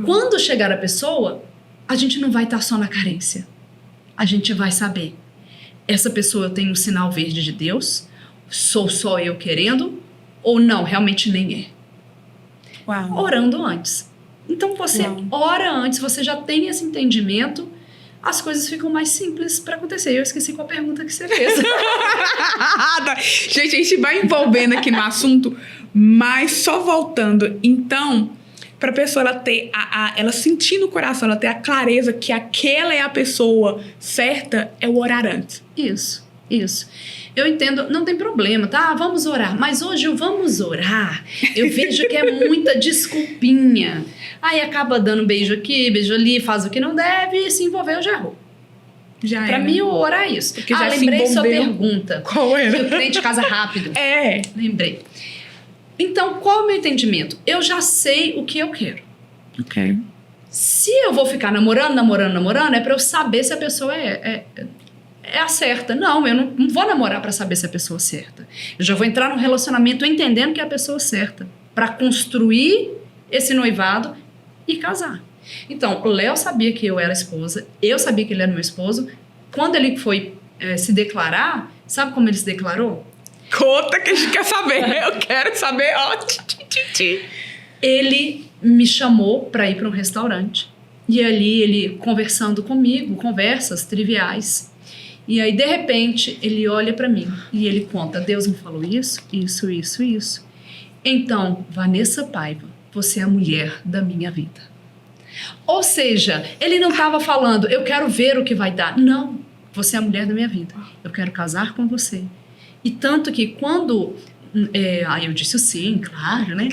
Quando chegar a pessoa, a gente não vai estar só na carência. A gente vai saber, essa pessoa tem um sinal verde de Deus, sou só eu querendo ou não, realmente nem é. Uau. Orando antes. Então você ora antes, você já tem esse entendimento, as coisas ficam mais simples para acontecer. Eu esqueci qual a pergunta que você fez. Gente, a gente vai envolvendo aqui no assunto, mas só voltando. Então, para a pessoa ela ter ela sentir no coração, ela ter a clareza que aquela é a pessoa certa, é o orar antes. Isso. Eu entendo, não tem problema, tá? Vamos orar. Mas hoje o vamos orar, eu vejo que é muita desculpinha. Aí acaba dando beijo aqui, beijo ali, faz o que não deve e se envolveu, já errou. Já Pra era. mim, o orar é isso. Porque já lembrei se sua envolveu. pergunta. Qual era? Que o crente casa rápido. É. Lembrei. Então, qual é o meu entendimento? Eu já sei o que eu quero. Ok. Se eu vou ficar namorando, é pra eu saber se a pessoa é a certa. Não, eu não vou namorar pra saber se a pessoa é certa. Eu já vou entrar num relacionamento entendendo que é a pessoa certa. Pra construir esse noivado e casar. Então, o Léo sabia que eu era esposa, eu sabia que ele era meu esposo. Quando ele foi se declarar, sabe como ele se declarou? Conta que a gente quer saber. Eu quero saber. Ó, Ele me chamou para ir para um restaurante. E ali ele conversando comigo, conversas triviais. E aí, de repente, ele olha para mim e ele conta: Deus me falou isso. Então, Vanessa Paiva, você é a mulher da minha vida. Ou seja, ele não estava falando, eu quero ver o que vai dar. Não, você é a mulher da minha vida. Eu quero casar com você. E tanto que quando... aí eu disse sim, claro, né?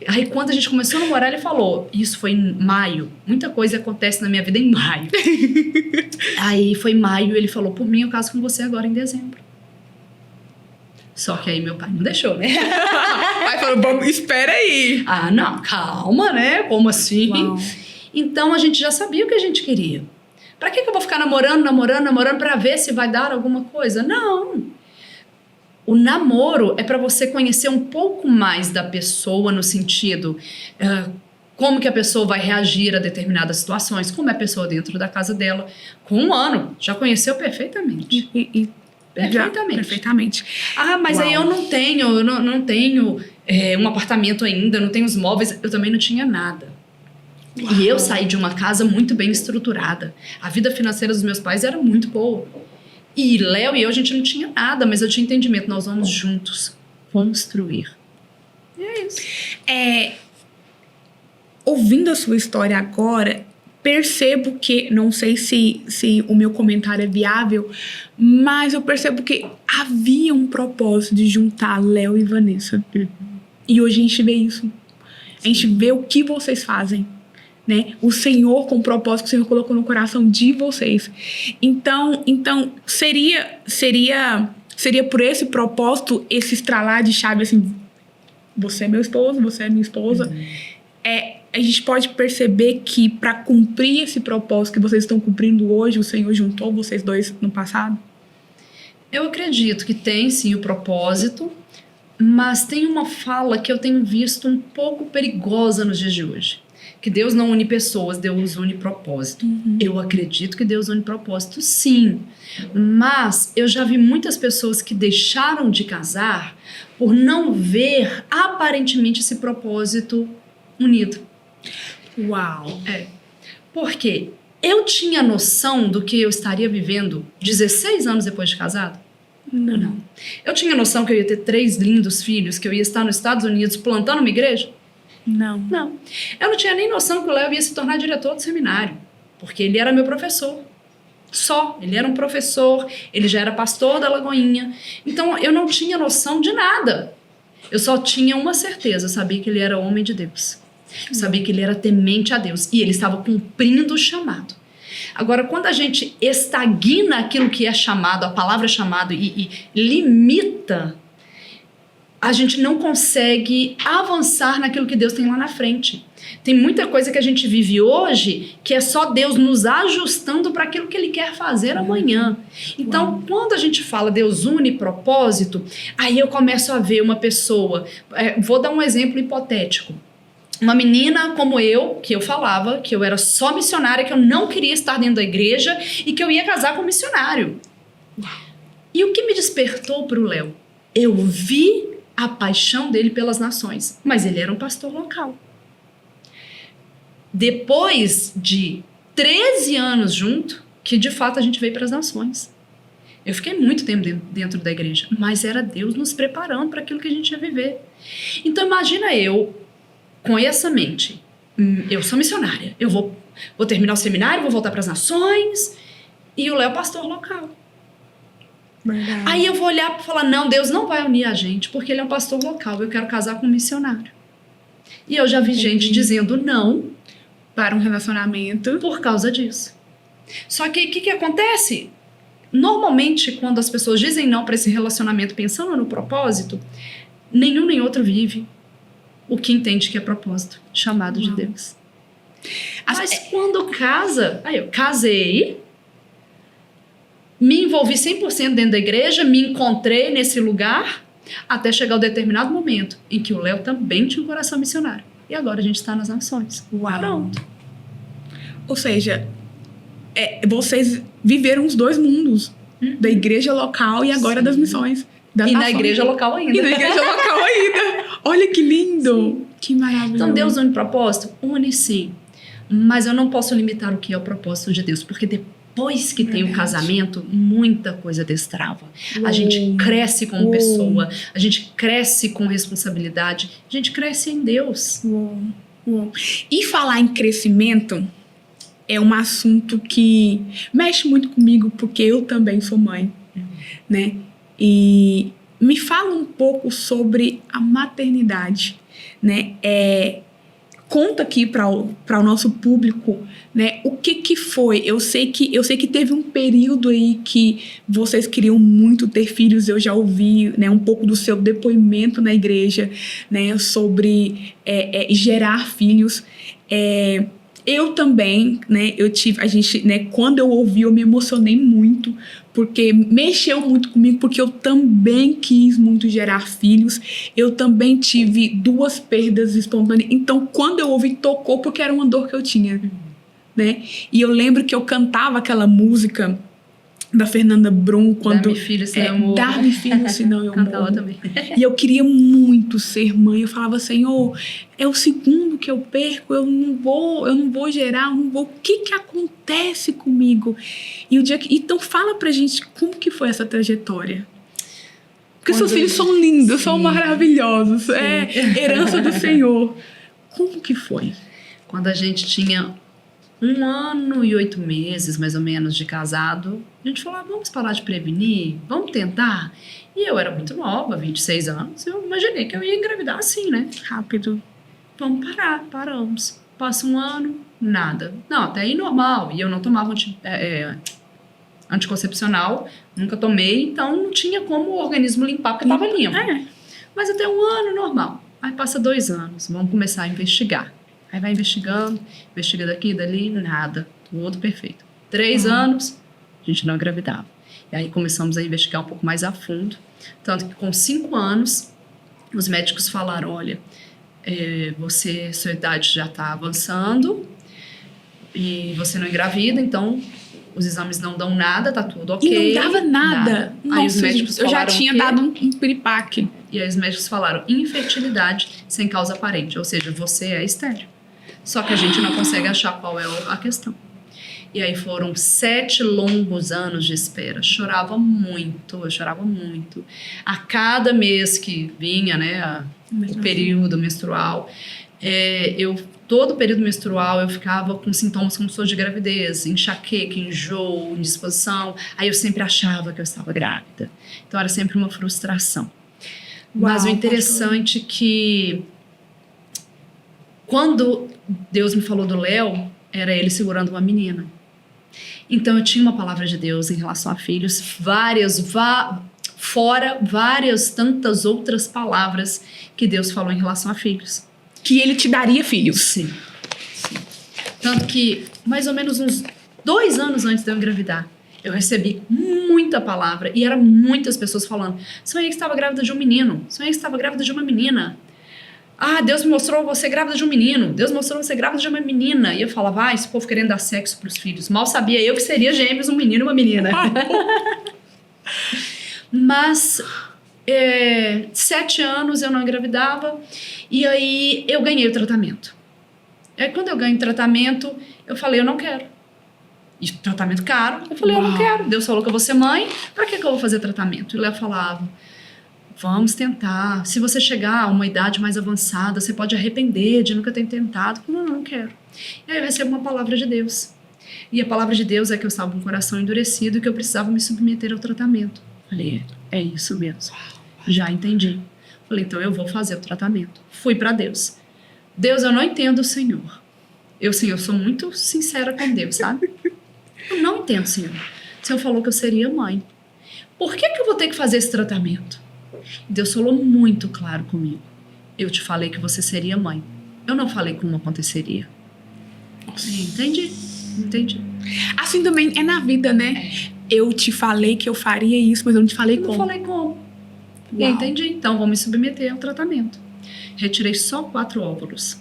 Aí quando a gente começou a namorar, ele falou, isso foi em maio. Muita coisa acontece na minha vida em maio. Aí foi maio, ele falou, por mim eu caso com você agora em dezembro. Só que aí meu pai não deixou, né? Aí falou, vamos, espera aí. Ah, não, calma, né? Como assim? Uau. Então a gente já sabia o que a gente queria. Pra que eu vou ficar namorando pra ver se vai dar alguma coisa? Não. O namoro é pra você conhecer um pouco mais da pessoa no sentido como que a pessoa vai reagir a determinadas situações, como é a pessoa dentro da casa dela. Com 1 ano, já conheceu perfeitamente. Perfeitamente. Ah, mas Uau. aí eu não tenho um apartamento ainda, não tenho os móveis. Eu também não tinha nada. Uau. E eu saí de uma casa muito bem estruturada. A vida financeira dos meus pais era muito boa. E Léo e eu, a gente não tinha nada, mas eu tinha entendimento. Nós vamos juntos construir. E é isso. Ouvindo a sua história agora, percebo que, não sei se o meu comentário é viável, mas eu percebo que havia um propósito de juntar Léo e Vanessa. E hoje a gente vê isso. A gente vê o que vocês fazem, né? O Senhor, com o propósito que o Senhor colocou no coração de vocês. Então seria por esse propósito, esse estralar de chave, assim, você é meu esposo, você é minha esposa. A gente pode perceber que para cumprir esse propósito que vocês estão cumprindo hoje, o Senhor juntou vocês dois no passado? Eu acredito que tem sim o propósito, mas tem uma fala que eu tenho visto um pouco perigosa nos dias de hoje. Que Deus não une pessoas, Deus une propósito. Eu acredito que Deus une propósito, sim. Mas eu já vi muitas pessoas que deixaram de casar por não ver aparentemente esse propósito unido. Uau! Porque eu tinha noção do que eu estaria vivendo 16 anos depois de casado? Não. Eu tinha noção que eu ia ter 3 lindos filhos, que eu ia estar nos Estados Unidos plantando uma igreja? Não. Eu não tinha nem noção que o Léo ia se tornar diretor do seminário, porque ele era meu professor. Ele era um professor, ele já era pastor da Lagoinha. Então eu não tinha noção de nada. Eu só tinha uma certeza, eu sabia que ele era homem de Deus. Eu sabia que ele era temente a Deus e ele estava cumprindo o chamado. Agora, quando a gente estagna aquilo que é chamado, a palavra chamado, e limita, a gente não consegue avançar naquilo que Deus tem lá na frente. Tem muita coisa que a gente vive hoje que é só Deus nos ajustando para aquilo que Ele quer fazer amanhã. Então, quando a gente fala Deus une propósito, aí eu começo a ver uma pessoa... vou dar um exemplo hipotético. Uma menina como eu, que eu falava que eu era só missionária, que eu não queria estar dentro da igreja e que eu ia casar com um missionário. E o que me despertou para o Léo? eu vi a paixão dele pelas nações, mas ele era um pastor local. Depois de 13 anos junto, que de fato a gente veio para as nações. Eu fiquei muito tempo dentro da igreja, mas era Deus nos preparando para aquilo que a gente ia viver. Então imagina eu, com essa mente, eu sou missionária, eu vou terminar o seminário, vou voltar para as nações, e o Léo pastor local. Verdade. Aí eu vou olhar e falar, não, Deus não vai unir a gente, porque ele é um pastor local, eu quero casar com um missionário. E eu já vi gente dizendo não Para um relacionamento. por causa disso. Só que o que acontece? Normalmente, quando as pessoas dizem não para esse relacionamento pensando no propósito, nenhum nem outro vive o que entende que é propósito, chamado de Deus. Mas quando casa, aí eu casei, me envolvi 100% dentro da igreja, me encontrei nesse lugar, até chegar o determinado momento em que o Léo também tinha um coração missionário. E agora a gente está nas nações. Uau. Pronto. Ou seja, vocês viveram os dois mundos. Da igreja local e agora das missões. E na igreja local ainda. E na igreja local ainda. Olha que lindo. Que maravilhoso. Então Deus une propósito? Une sim. Mas eu não posso limitar o que é o propósito de Deus. Porque depois que tem o casamento, muita coisa destrava. A gente cresce como pessoa. A gente cresce com responsabilidade. A gente cresce em Deus. E falar em crescimento é um assunto que mexe muito comigo, porque eu também sou mãe, né? E me fala um pouco sobre a maternidade, né? Conta aqui para o nosso público, né? O que foi? Eu sei que teve um período aí que vocês queriam muito ter filhos. Eu já ouvi, né, um pouco do seu depoimento na igreja, né? Sobre gerar filhos. Eu também, né, quando eu ouvi, eu me emocionei muito, porque mexeu muito comigo, porque eu também quis muito gerar filhos, eu também tive 2 perdas espontâneas, então quando eu ouvi, tocou, porque era uma dor que eu tinha, né, e eu lembro que eu cantava aquela música da Fernanda Brum, quando... Dá-me filho, senão eu morro. Dá-me filho, senão eu morro. Cantava também. E eu queria muito ser mãe. Eu falava, Senhor, é o segundo que eu perco, eu não vou gerar, eu não vou... O que acontece comigo? E o dia que... Então fala pra gente como que foi essa trajetória. Porque seus filhos são lindos, são maravilhosos. Sim. É herança do Senhor. Como que foi? Quando a gente tinha 1 ano e 8 meses, mais ou menos, de casado, a gente falou, vamos parar de prevenir, vamos tentar. E eu era muito nova, 26 anos, eu imaginei que eu ia engravidar assim, né? Rápido. Vamos parar, paramos. Passa 1 ano, nada. Não, até aí normal. E eu não tomava anticoncepcional, nunca tomei, então não tinha como o organismo limpar, porque estava limpo. Mas até 1 ano, normal. Aí passa 2 anos, vamos começar a investigar. Aí vai investigando, investiga daqui, dali, nada. Tudo perfeito. 3 anos, a gente não engravidava. E aí começamos a investigar um pouco mais a fundo. Tanto que com 5 anos, os médicos falaram, olha, sua idade já está avançando e você não engravida, então os exames não dão nada, tá tudo ok. E não dava nada. Nossa, aí os médicos eu já tinha dado um piripaque. E aí os médicos falaram, infertilidade sem causa aparente, ou seja, você é estéril. Só que a gente não consegue achar qual é a questão. E aí foram 7 longos anos de espera. Eu chorava muito. A cada mês que vinha, né, o período menstrual, todo o período menstrual eu ficava com sintomas como se fosse de gravidez, enxaqueca, enjoo, indisposição. Aí eu sempre achava que eu estava grávida. Então era sempre uma frustração. Mas o interessante é que quando Deus me falou do Léo, era ele segurando uma menina. Então eu tinha uma palavra de Deus em relação a filhos, fora várias tantas outras palavras que Deus falou em relação a filhos. Que ele te daria filhos. Sim. Tanto que mais ou menos uns 2 anos antes de eu engravidar, eu recebi muita palavra e eram muitas pessoas falando, sonhei que estava grávida de um menino, sonhei que estava grávida de uma menina. Ah, Deus me mostrou você grávida de um menino. Deus mostrou você grávida de uma menina. E eu falava, esse povo querendo dar sexo pros filhos. Mal sabia eu que seria gêmeos, um menino e uma menina. Mas 7 anos eu não engravidava, e aí eu ganhei o tratamento. Aí quando eu ganhei o tratamento, eu falei, eu não quero. E tratamento caro, eu falei, eu não quero. Deus falou que eu vou ser mãe, pra que eu vou fazer tratamento? E o Léo falava, vamos tentar. Se você chegar a uma idade mais avançada, você pode arrepender de nunca ter tentado. Eu falei, não quero. E aí eu recebo uma palavra de Deus. E a palavra de Deus é que eu estava com o coração endurecido e que eu precisava me submeter ao tratamento. Falei, é isso mesmo. Já entendi. Falei, então eu vou fazer o tratamento. Fui para Deus. Deus, eu não entendo o Senhor. Senhor, sou muito sincera com Deus, sabe? Eu não entendo, Senhor. O Senhor falou que eu seria mãe. Por que eu vou ter que fazer esse tratamento? Deus falou muito claro comigo. Eu te falei que você seria mãe. Eu não falei como aconteceria. Entendi. Assim também é na vida, né? Eu te falei que eu faria isso, mas eu não te falei como. Não falei como. E entendi. Então, vou me submeter ao tratamento. Retirei só 4 óvulos.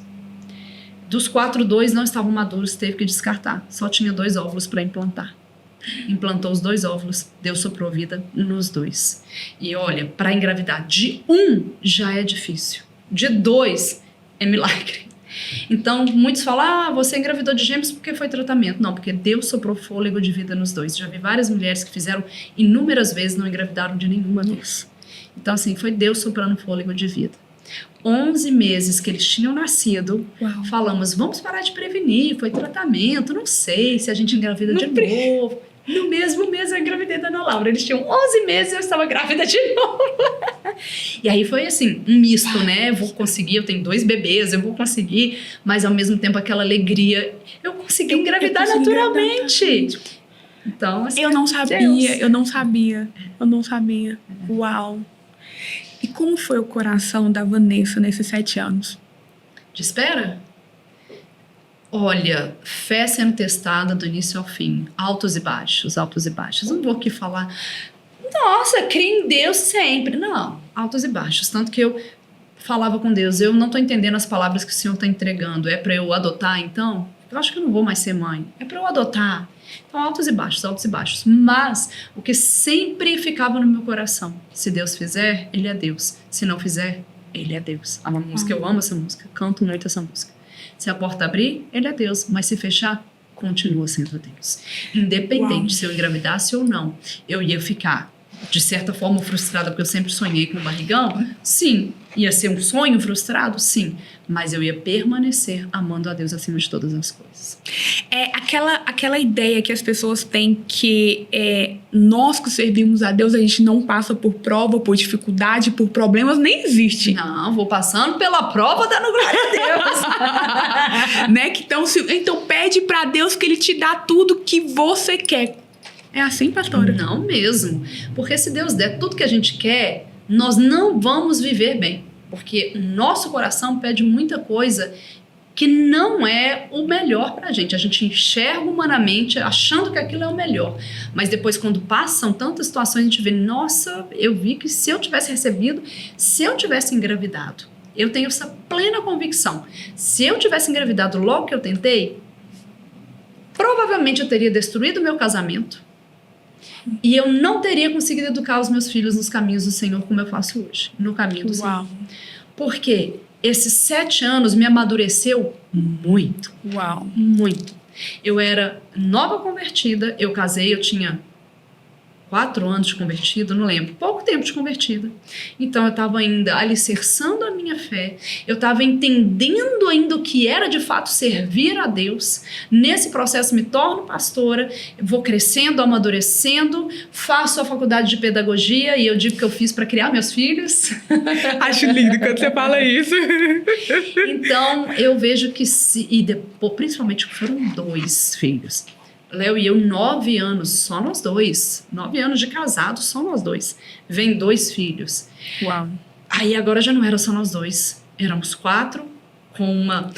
Dos 4, 2 não estavam maduros, teve que descartar. Só tinha 2 óvulos para implantar. Implantou os 2 óvulos, Deus soprou vida nos 2. E olha, para engravidar de 1 já é difícil. De 2 é milagre. Então, muitos falam, você engravidou de gêmeos porque foi tratamento. Não, porque Deus soprou fôlego de vida nos 2. Já vi várias mulheres que fizeram inúmeras vezes, não engravidaram de nenhuma vez. Então, assim, foi Deus soprando fôlego de vida. 11 meses que eles tinham nascido, falamos, vamos parar de prevenir, foi tratamento, não sei se a gente engravida de novo. No mesmo mês eu engravidei da Ana Laura. Eles tinham 11 meses e eu estava grávida de novo. E aí foi assim, um misto, né? Eu vou conseguir, eu tenho 2 bebês, eu vou conseguir, mas ao mesmo tempo aquela alegria. Eu consegui engravidar naturalmente. Então, assim, eu não sabia. Uau. E como foi o coração da Vanessa nesses 7 anos? De espera? Olha, fé sendo testada do início ao fim. Altos e baixos. Não vou aqui falar, nossa, creio em Deus sempre. Não, altos e baixos. Tanto que eu falava com Deus, eu não estou entendendo as palavras que o Senhor está entregando. É para eu adotar, então? Eu acho que eu não vou mais ser mãe. É para eu adotar. Então, altos e baixos. Mas o que sempre ficava no meu coração, se Deus fizer, Ele é Deus. Se não fizer, Ele é Deus. É uma música, eu amo essa música. Canto muito essa música. Se a porta abrir, Ele é Deus. Mas se fechar, continua sendo Deus. Independente se eu engravidasse ou não, eu ia ficar, de certa forma, frustrada, porque eu sempre sonhei com um barrigão. Sim. Ia ser um sonho frustrado? Sim. Mas eu ia permanecer amando a Deus acima de todas as coisas. É aquela ideia que as pessoas têm que nós que servimos a Deus, a gente não passa por prova, por dificuldade, por problemas, nem existe. Não, vou passando pela prova dando glória a Deus. Né? Então pede pra Deus que Ele te dá tudo que você quer. É assim, pastora? Não mesmo. Porque se Deus der tudo que a gente quer, nós não vamos viver bem. Porque o nosso coração pede muita coisa que não é o melhor pra gente. A gente enxerga humanamente achando que aquilo é o melhor. Mas depois, quando passam tantas situações, a gente vê, nossa, eu vi que se eu tivesse recebido, se eu tivesse engravidado, eu tenho essa plena convicção. Se eu tivesse engravidado logo que eu tentei, provavelmente eu teria destruído o meu casamento e eu não teria conseguido educar os meus filhos nos caminhos do Senhor como eu faço hoje, no caminho do Senhor. Porque esses 7 anos me amadureceu muito. Muito. Eu era nova convertida, eu casei, eu tinha 4 anos de convertida, não lembro, pouco tempo de convertida. Então eu estava ainda alicerçando a minha fé, eu estava entendendo ainda o que era de fato servir a Deus. Nesse processo me torno pastora, vou crescendo, amadurecendo, faço a faculdade de pedagogia e eu digo que eu fiz para criar meus filhos. Acho lindo quando você fala isso. Então eu vejo que principalmente foram 2 filhos. Léo e eu, 9 anos, só nós 2. 9 anos de casado, só nós 2. Vem 2 filhos. Uau. Aí agora já não era só nós 2. Éramos 4, com uma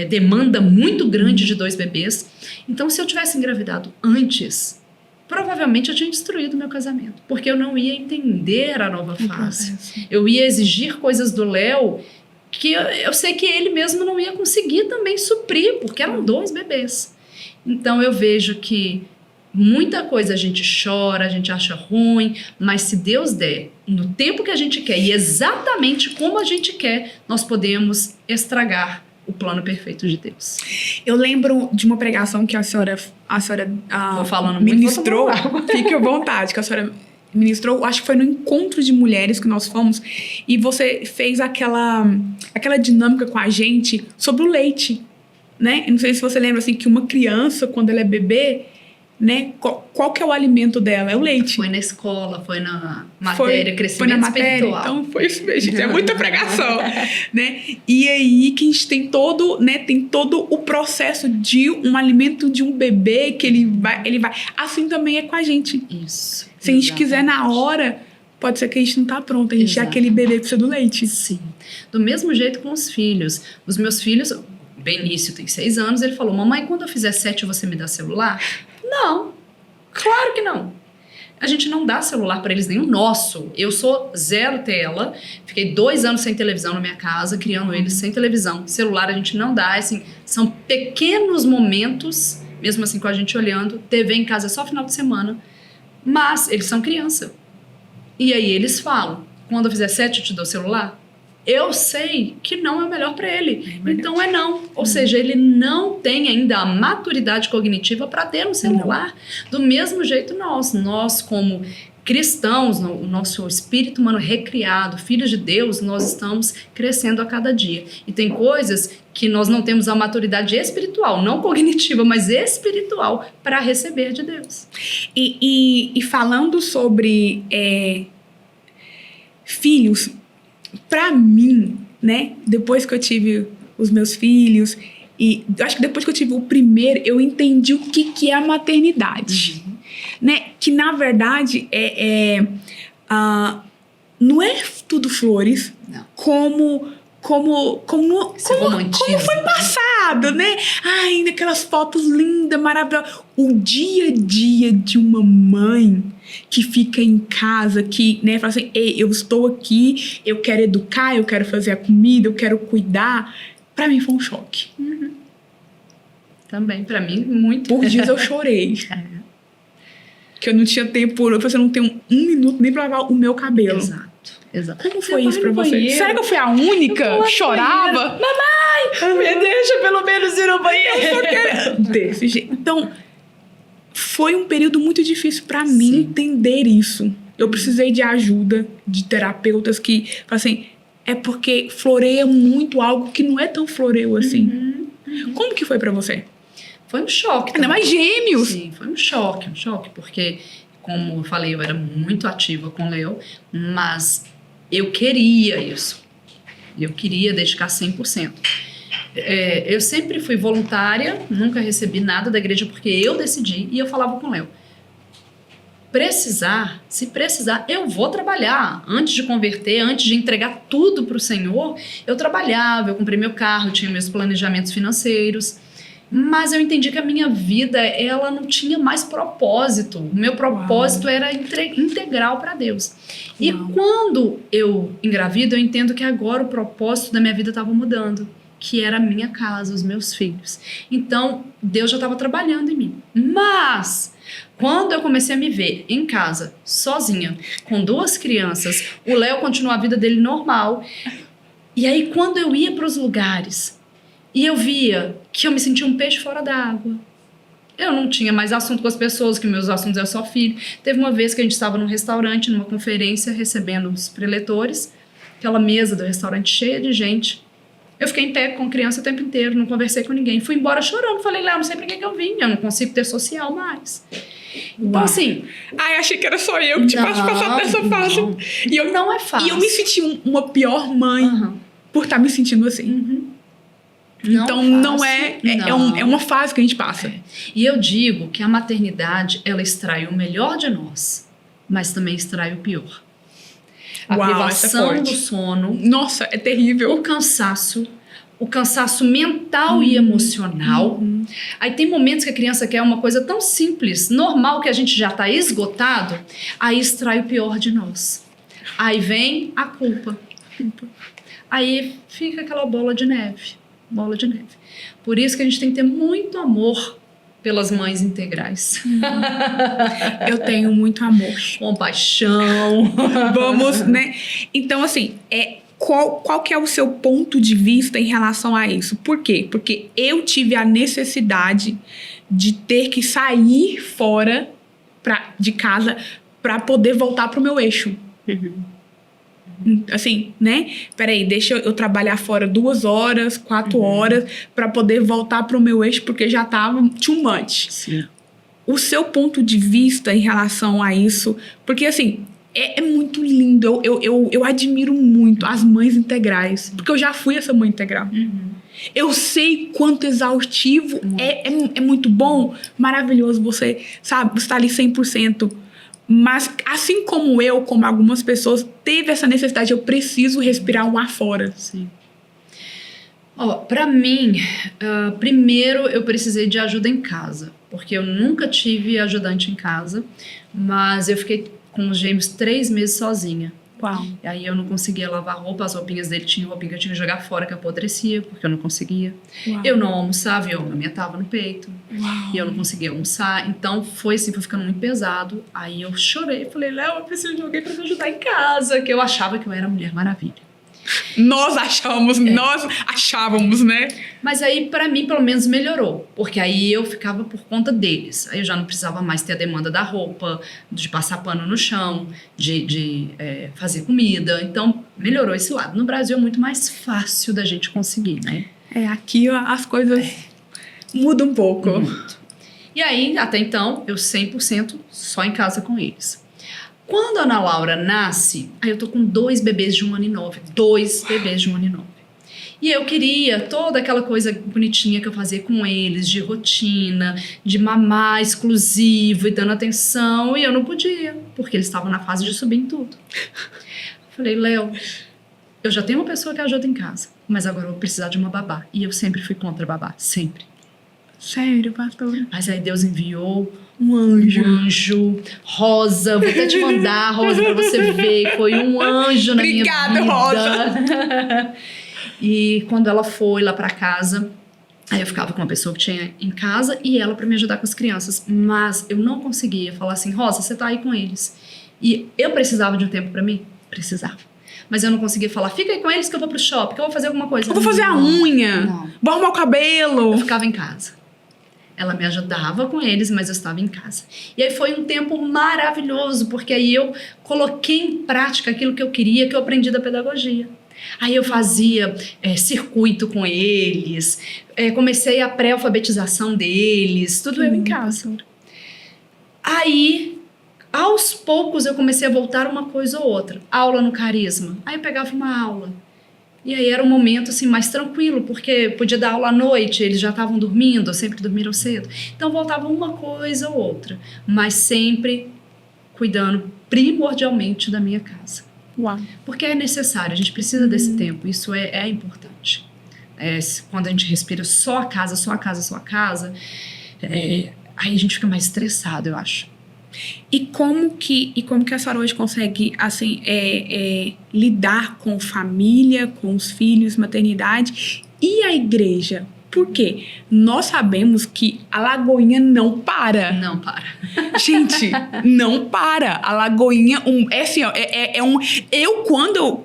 demanda muito grande de 2 bebês. Então, se eu tivesse engravidado antes, provavelmente eu tinha destruído meu casamento. Porque eu não ia entender a nova fase. Eu ia exigir coisas do Léo que eu sei que ele mesmo não ia conseguir também suprir, porque eram 2 bebês. Então eu vejo que Muita coisa a gente chora, a gente acha ruim, mas se Deus der, no tempo que a gente quer e exatamente como a gente quer, nós podemos estragar o plano perfeito de Deus. Eu lembro de uma pregação que a senhora Vou falando ministrou, muito, vou tomar água. fique à vontade, que a senhora ministrou, acho que foi no encontro de mulheres que nós fomos, e você fez aquela dinâmica com a gente sobre o leite, né? Eu não sei se você lembra, assim, que uma criança, quando ela é bebê, né? Qual que é o alimento dela? É o leite. Foi na escola, foi na matéria, crescimento foi na matéria, espiritual. então foi isso mesmo, gente, é muita pregação, né? E aí que a gente tem todo, né? Tem todo o processo de um alimento de um bebê que ele vai. Assim também é com a gente. Isso. Se a gente quiser na hora, pode ser que a gente não tá pronto. A gente é aquele bebê que precisa do leite. Sim. Do mesmo jeito com os filhos. Os meus filhos, o Benício tem 6 anos, ele falou: mamãe, quando eu fizer 7 você me dá celular? Não, claro que não. A gente não dá celular para eles, nem o nosso. Eu sou 0 tela, fiquei 2 anos sem televisão na minha casa, criando eles sem televisão. Celular a gente não dá, assim, são pequenos momentos, mesmo assim com a gente olhando. TV em casa só final de semana, mas eles são criança. E aí eles falam: quando eu fizer 7 eu te dou celular? Eu sei que não é o melhor para ele. Então é não. Ou seja, ele não tem ainda a maturidade cognitiva para ter um celular. Do mesmo jeito nós como cristãos, o nosso espírito humano recriado, filhos de Deus, nós estamos crescendo a cada dia. E tem coisas que nós não temos a maturidade espiritual, não cognitiva, mas espiritual, para receber de Deus. E falando sobre filhos, pra mim, né, depois que eu tive os meus filhos, e acho que depois que eu tive o primeiro, eu entendi o que é a maternidade, né, que na verdade não é tudo flores, Não. como foi né? passado, né? Ai, naquelas fotos lindas, maravilhosas. O dia a dia de uma mãe que fica em casa, que, né, fala assim: ei, eu estou aqui, eu quero educar, eu quero fazer a comida, eu quero cuidar. Pra mim foi um choque. Também, pra mim, muito. Por dias eu chorei. Que eu não tinha tempo, eu falei assim: eu não tenho 1 minuto nem pra lavar o meu cabelo. Exato. Como foi isso pra você? Será que eu fui a única que chorava? Mamãe, me deixa pelo menos ir no banheiro. Desse jeito. Então, foi um período muito difícil pra mim Sim. entender isso. Eu precisei de ajuda, de terapeutas que, assim, é porque floreia muito algo que não é tão floreio assim. Como que foi pra você? Foi um choque. Ainda mais gêmeos. Sim, foi um choque, porque, como eu falei, eu era muito ativa com o Léo, mas eu queria isso. Eu queria dedicar 100%. Eu sempre fui voluntária, nunca recebi nada da igreja porque eu decidi, e eu falava com o Léo: se precisar, eu vou trabalhar. Antes de converter, antes de entregar tudo para o Senhor, eu trabalhava, eu comprei meu carro, eu tinha meus planejamentos financeiros. Mas eu entendi que a minha vida, ela não tinha mais propósito. O meu propósito era integral para Deus. E quando eu engravido, eu entendo que agora o propósito da minha vida estava mudando, que era a minha casa, os meus filhos. Então, Deus já estava trabalhando em mim. Mas, quando eu comecei a me ver em casa, sozinha, com 2 crianças, o Léo continuou a vida dele normal. E aí, quando eu ia para os lugares e eu via que eu me sentia um peixe fora d'água, eu não tinha mais assunto com as pessoas, que meus assuntos eram só filho. Teve uma vez que a gente estava num restaurante, numa conferência, recebendo os preletores, aquela mesa do restaurante cheia de gente. Eu fiquei em pé com criança o tempo inteiro, não conversei com ninguém. Fui embora chorando, falei: Léo, não sei pra que eu vim, eu não consigo ter social mais. Então, assim... Ai, achei que era só eu que tinha passado dessa fase. Não é fácil. E eu me senti uma pior mãe por estar me sentindo assim. Então, não é uma fase que a gente passa. E eu digo que a maternidade, ela extrai o melhor de nós, mas também extrai o pior. A privação do sono. Nossa, é terrível. O cansaço mental e emocional. Aí tem momentos que a criança quer uma coisa tão simples, normal, que a gente já está esgotado, aí extrai o pior de nós. Aí vem a culpa. Aí fica aquela bola de neve. Por isso que a gente tem que ter muito amor pelas mães integrais. Eu tenho muito amor. Compaixão. Vamos, né? Então, assim, qual que é o seu ponto de vista em relação a isso? Por quê? Porque eu tive a necessidade de ter que sair fora de casa para poder voltar pro meu eixo. Assim, né? Peraí, deixa eu trabalhar fora 2 horas, 4 horas para poder voltar pro meu eixo, porque já tava too much. Sim. O seu ponto de vista em relação a isso, porque assim, é muito lindo, eu admiro muito as mães integrais, porque eu já fui essa mãe integral. Eu sei quanto exaustivo, é muito bom, maravilhoso, você sabe, você tá ali 100%. Mas assim como eu, como algumas pessoas, teve essa necessidade, eu preciso respirar um ar fora. Sim. Pra mim, primeiro eu precisei de ajuda em casa, porque eu nunca tive ajudante em casa, mas eu fiquei com os gêmeos 3 meses sozinha. Uau. E aí eu não conseguia lavar roupa, as roupinhas dele tinham roupinha que eu tinha que jogar fora, que apodrecia, porque eu não conseguia. Uau. Eu não almoçava e eu amamentava no peito. Uau. E eu não conseguia almoçar. Então foi assim, foi ficando muito pesado. Aí eu chorei, falei, Léo, eu preciso de alguém pra me ajudar em casa, que eu achava que eu era a Mulher Maravilha. Nós achávamos, né? Mas aí, pra mim, pelo menos melhorou. Porque aí eu ficava por conta deles. Aí eu já não precisava mais ter a demanda da roupa, de passar pano no chão, de fazer comida. Então, melhorou esse lado. No Brasil é muito mais fácil da gente conseguir, né? Aqui as coisas mudam um pouco. Muito. E aí, até então, eu 100% só em casa com eles. Quando a Ana Laura nasce, aí eu tô com 2 bebês de 1 ano e 9. 2 bebês de 1 ano e 9. E eu queria toda aquela coisa bonitinha que eu fazia com eles, de rotina, de mamar exclusivo e dando atenção, e eu não podia, porque eles estavam na fase de subir em tudo. Falei, Léo, eu já tenho uma pessoa que ajuda em casa, mas agora eu vou precisar de uma babá. E eu sempre fui contra babá, sempre. Sério, pastor? Mas aí Deus enviou um anjo, Rosa, vou até te mandar, Rosa, pra você ver, foi um anjo na minha vida. Obrigada, Rosa! E quando ela foi lá pra casa, aí eu ficava com uma pessoa que tinha em casa e ela pra me ajudar com as crianças, mas eu não conseguia falar assim, Rosa, você tá aí com eles. E eu precisava de um tempo pra mim? Precisava. Mas eu não conseguia falar, fica aí com eles que eu vou pro shopping, que eu vou fazer alguma coisa. Eu vou fazer a unha, não. Vou arrumar o cabelo. Eu ficava em casa. Ela me ajudava com eles, mas eu estava em casa. E aí foi um tempo maravilhoso, porque aí eu coloquei em prática aquilo que eu queria, que eu aprendi da pedagogia. Aí eu fazia circuito com eles, comecei a pré-alfabetização deles, tudo eu em casa. Aí, aos poucos, eu comecei a voltar uma coisa ou outra. Aula no Carisma. Aí eu pegava uma aula. E aí era um momento assim, mais tranquilo, porque podia dar aula à noite, eles já estavam dormindo, sempre dormiram cedo. Então voltava uma coisa ou outra, mas sempre cuidando primordialmente da minha casa. Uau. Porque é necessário, a gente precisa desse tempo, isso é importante. Quando a gente respira só a casa, só a casa, só a casa, aí a gente fica mais estressado, eu acho. E como que a senhora hoje consegue, assim, lidar com família, com os filhos, maternidade e a igreja? Por quê? Nós sabemos que a Lagoinha não para. Não para. Gente, não para. A Lagoinha,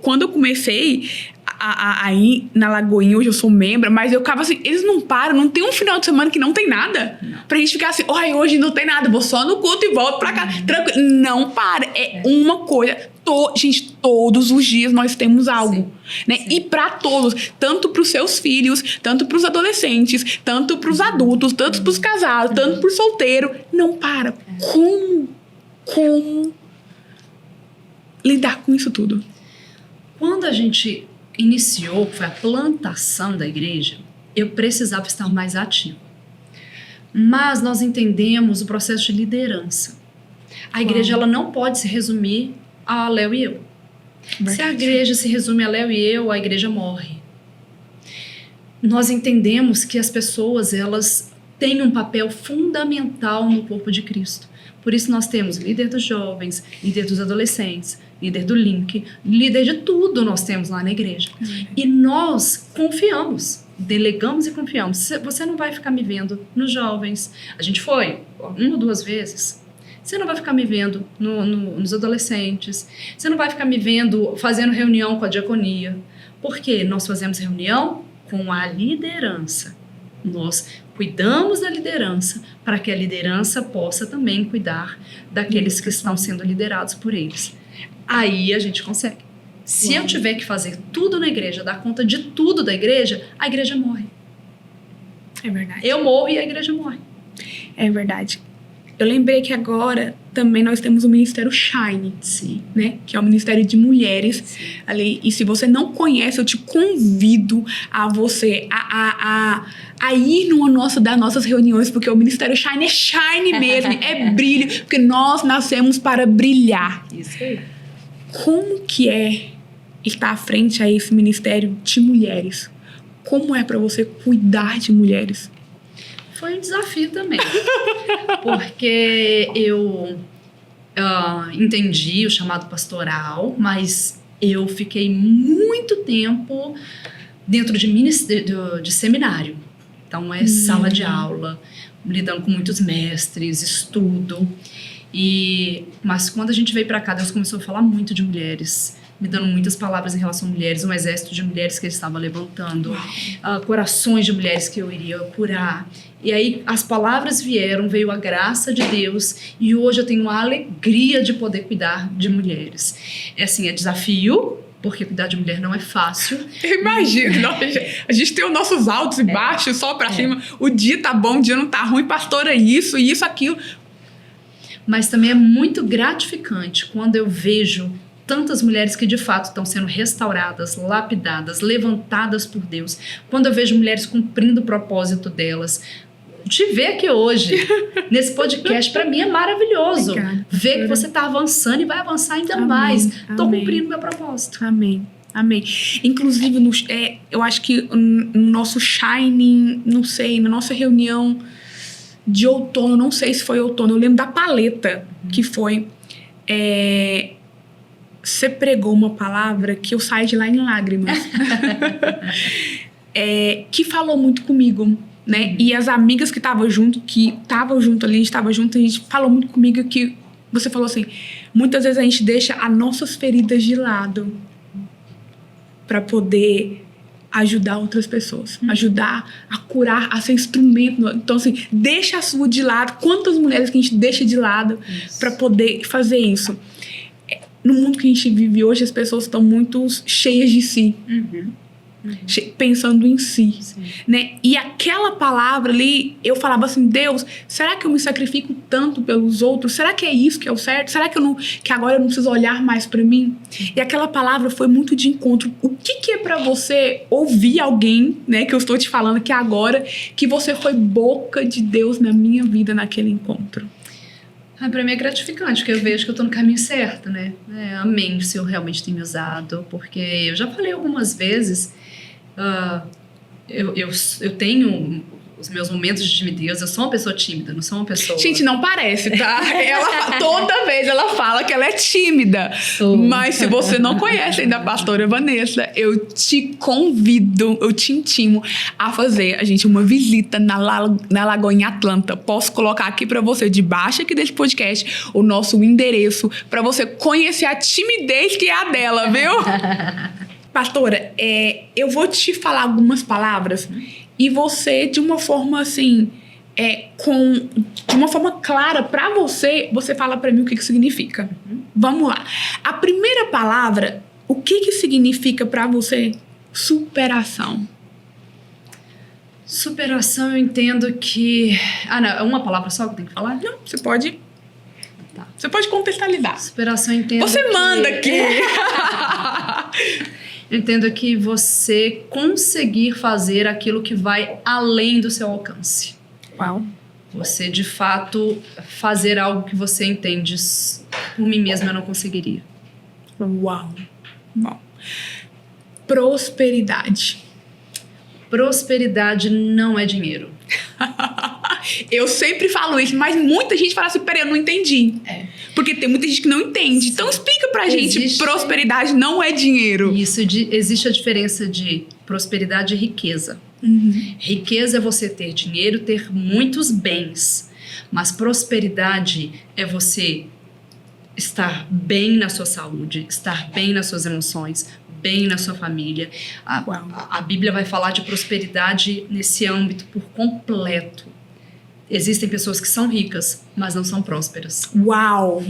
quando eu comecei a ir na Lagoinha, hoje eu sou membro, mas eu ficava assim, eles não param, não tem um final de semana que não tem nada. Não. Pra gente ficar assim, hoje não tem nada, vou só no culto e volto pra casa. Tranquilo. Não para, uma coisa. Gente, todos os dias nós temos algo, sim, né? Sim. E pra todos, tanto pros seus filhos, tanto pros adolescentes, tanto pros adultos, tanto pros casados, tanto pro solteiro, não para. Como lidar com isso tudo? Quando a gente iniciou, foi a plantação da igreja, eu precisava estar mais ativo. Mas nós entendemos o processo de liderança. A igreja ela não pode se resumir a Léo e eu. Verdade. Se a igreja se resume a Léo e eu, a igreja morre. Nós entendemos que as pessoas elas têm um papel fundamental no corpo de Cristo. Por isso nós temos líder dos jovens, líder dos adolescentes, líder do Link, líder de tudo nós temos lá na igreja. E nós confiamos delegamos e confiamos. Você não vai ficar me vendo nos jovens. A gente foi 1 ou 2 vezes. Você não vai ficar me vendo nos adolescentes. Você não vai ficar me vendo fazendo reunião com a diaconia. Por quê? Nós fazemos reunião com a liderança. Nós cuidamos da liderança para que a liderança possa também cuidar daqueles que estão sendo liderados por eles. Aí a gente consegue. Se eu tiver que fazer tudo na igreja, dar conta de tudo da igreja, a igreja morre. É verdade. Eu morro e a igreja morre. É verdade. Eu lembrei que agora também nós temos o Ministério Shine, Sim. né? Que é o Ministério de Mulheres ali. E se você não conhece, eu te convido a você a ir numa das nossas reuniões, porque o Ministério Shine é shine mesmo, é brilho, porque nós nascemos para brilhar. Isso aí. Como que é estar à frente a esse Ministério de Mulheres? Como é para você cuidar de mulheres? Foi um desafio também, porque eu entendi o chamado pastoral, mas eu fiquei muito tempo dentro de seminário. Então, é sala de aula, lidando com muitos mestres, estudo. Mas quando a gente veio para cá, Deus começou a falar muito de mulheres, me dando muitas palavras em relação a mulheres, um exército de mulheres que ele estava levantando, corações de mulheres que eu iria curar. E aí as palavras veio a graça de Deus, e hoje eu tenho a alegria de poder cuidar de mulheres. É assim, é desafio, porque cuidar de mulher não é fácil. Imagina, a gente tem os nossos altos e baixos, só pra cima. O dia tá bom, o dia não tá ruim, pastora, isso, aquilo. Mas também é muito gratificante quando eu vejo tantas mulheres que de fato estão sendo restauradas, lapidadas, levantadas por Deus. Quando eu vejo mulheres cumprindo o propósito delas. Te ver aqui hoje, nesse podcast, para mim é maravilhoso. Obrigada. Ver que você está avançando e vai avançar ainda Amém. mais. Estou Amém. cumprindo meu propósito. Amém. Amém. Inclusive, eu acho que no nosso Shining, não sei, na nossa reunião de outono, não sei se foi outono, eu lembro da paleta que foi. Você pregou uma palavra que eu saí de lá em lágrimas. Que falou muito comigo, né? E as amigas que estavam junto ali, a gente estava junto, a gente falou muito comigo que você falou assim, muitas vezes a gente deixa as nossas feridas de lado para poder ajudar outras pessoas, ajudar a curar, a ser instrumento. Então, assim, deixa a sua de lado. Quantas mulheres que a gente deixa de lado para poder fazer isso? No mundo que a gente vive hoje, as pessoas estão muito cheias de si. Pensando em si, né? E aquela palavra ali, eu falava assim, Deus, será que eu me sacrifico tanto pelos outros? Será que é isso que é o certo? Será que agora eu não preciso olhar mais para mim? E aquela palavra foi muito de encontro. O que é para você ouvir alguém, né? Que eu estou te falando que agora, que você foi boca de Deus na minha vida naquele encontro. Para mim é gratificante, porque eu vejo que eu tô no caminho certo, né? Amém, se eu realmente tenho me usado, porque eu já falei algumas vezes, eu tenho os meus momentos de timidez, eu sou uma pessoa tímida, não sou uma pessoa... Gente, não parece, tá? Toda vez ela fala que ela é tímida. Mas se você não conhece ainda a pastora Vanessa, eu te convido, eu te intimo a fazer, uma visita na Lagoa em Atlanta. Posso colocar aqui pra você, debaixo aqui desse podcast, o nosso endereço, pra você conhecer a timidez que é a dela, viu? Pastora, eu vou te falar algumas palavras e você, de uma forma assim, de uma forma clara pra você fala pra mim o que significa. Vamos lá. A primeira palavra, o que significa pra você superação? Superação, eu entendo que... não, é uma palavra só que eu tenho que falar? Não, você pode... Tá. Você pode contextualizar. Superação, eu entendo Você manda aqui. Eu entendo que você conseguir fazer aquilo que vai além do seu alcance. Uau. Você, de fato, fazer algo que você entende. Por mim mesma, eu não conseguiria. Uau. Bom. Prosperidade. Prosperidade não é dinheiro. Eu sempre falo isso, mas muita gente fala assim, peraí, eu não entendi. Porque tem muita gente que não entende. Então explica pra gente, prosperidade não é dinheiro. Isso, existe a diferença de prosperidade e riqueza. Riqueza é você ter dinheiro, ter muitos bens. Mas prosperidade é você estar bem na sua saúde, estar bem nas suas emoções, bem na sua família. A Bíblia vai falar de prosperidade nesse âmbito por completo. Existem pessoas que são ricas, mas não são prósperas. Uau!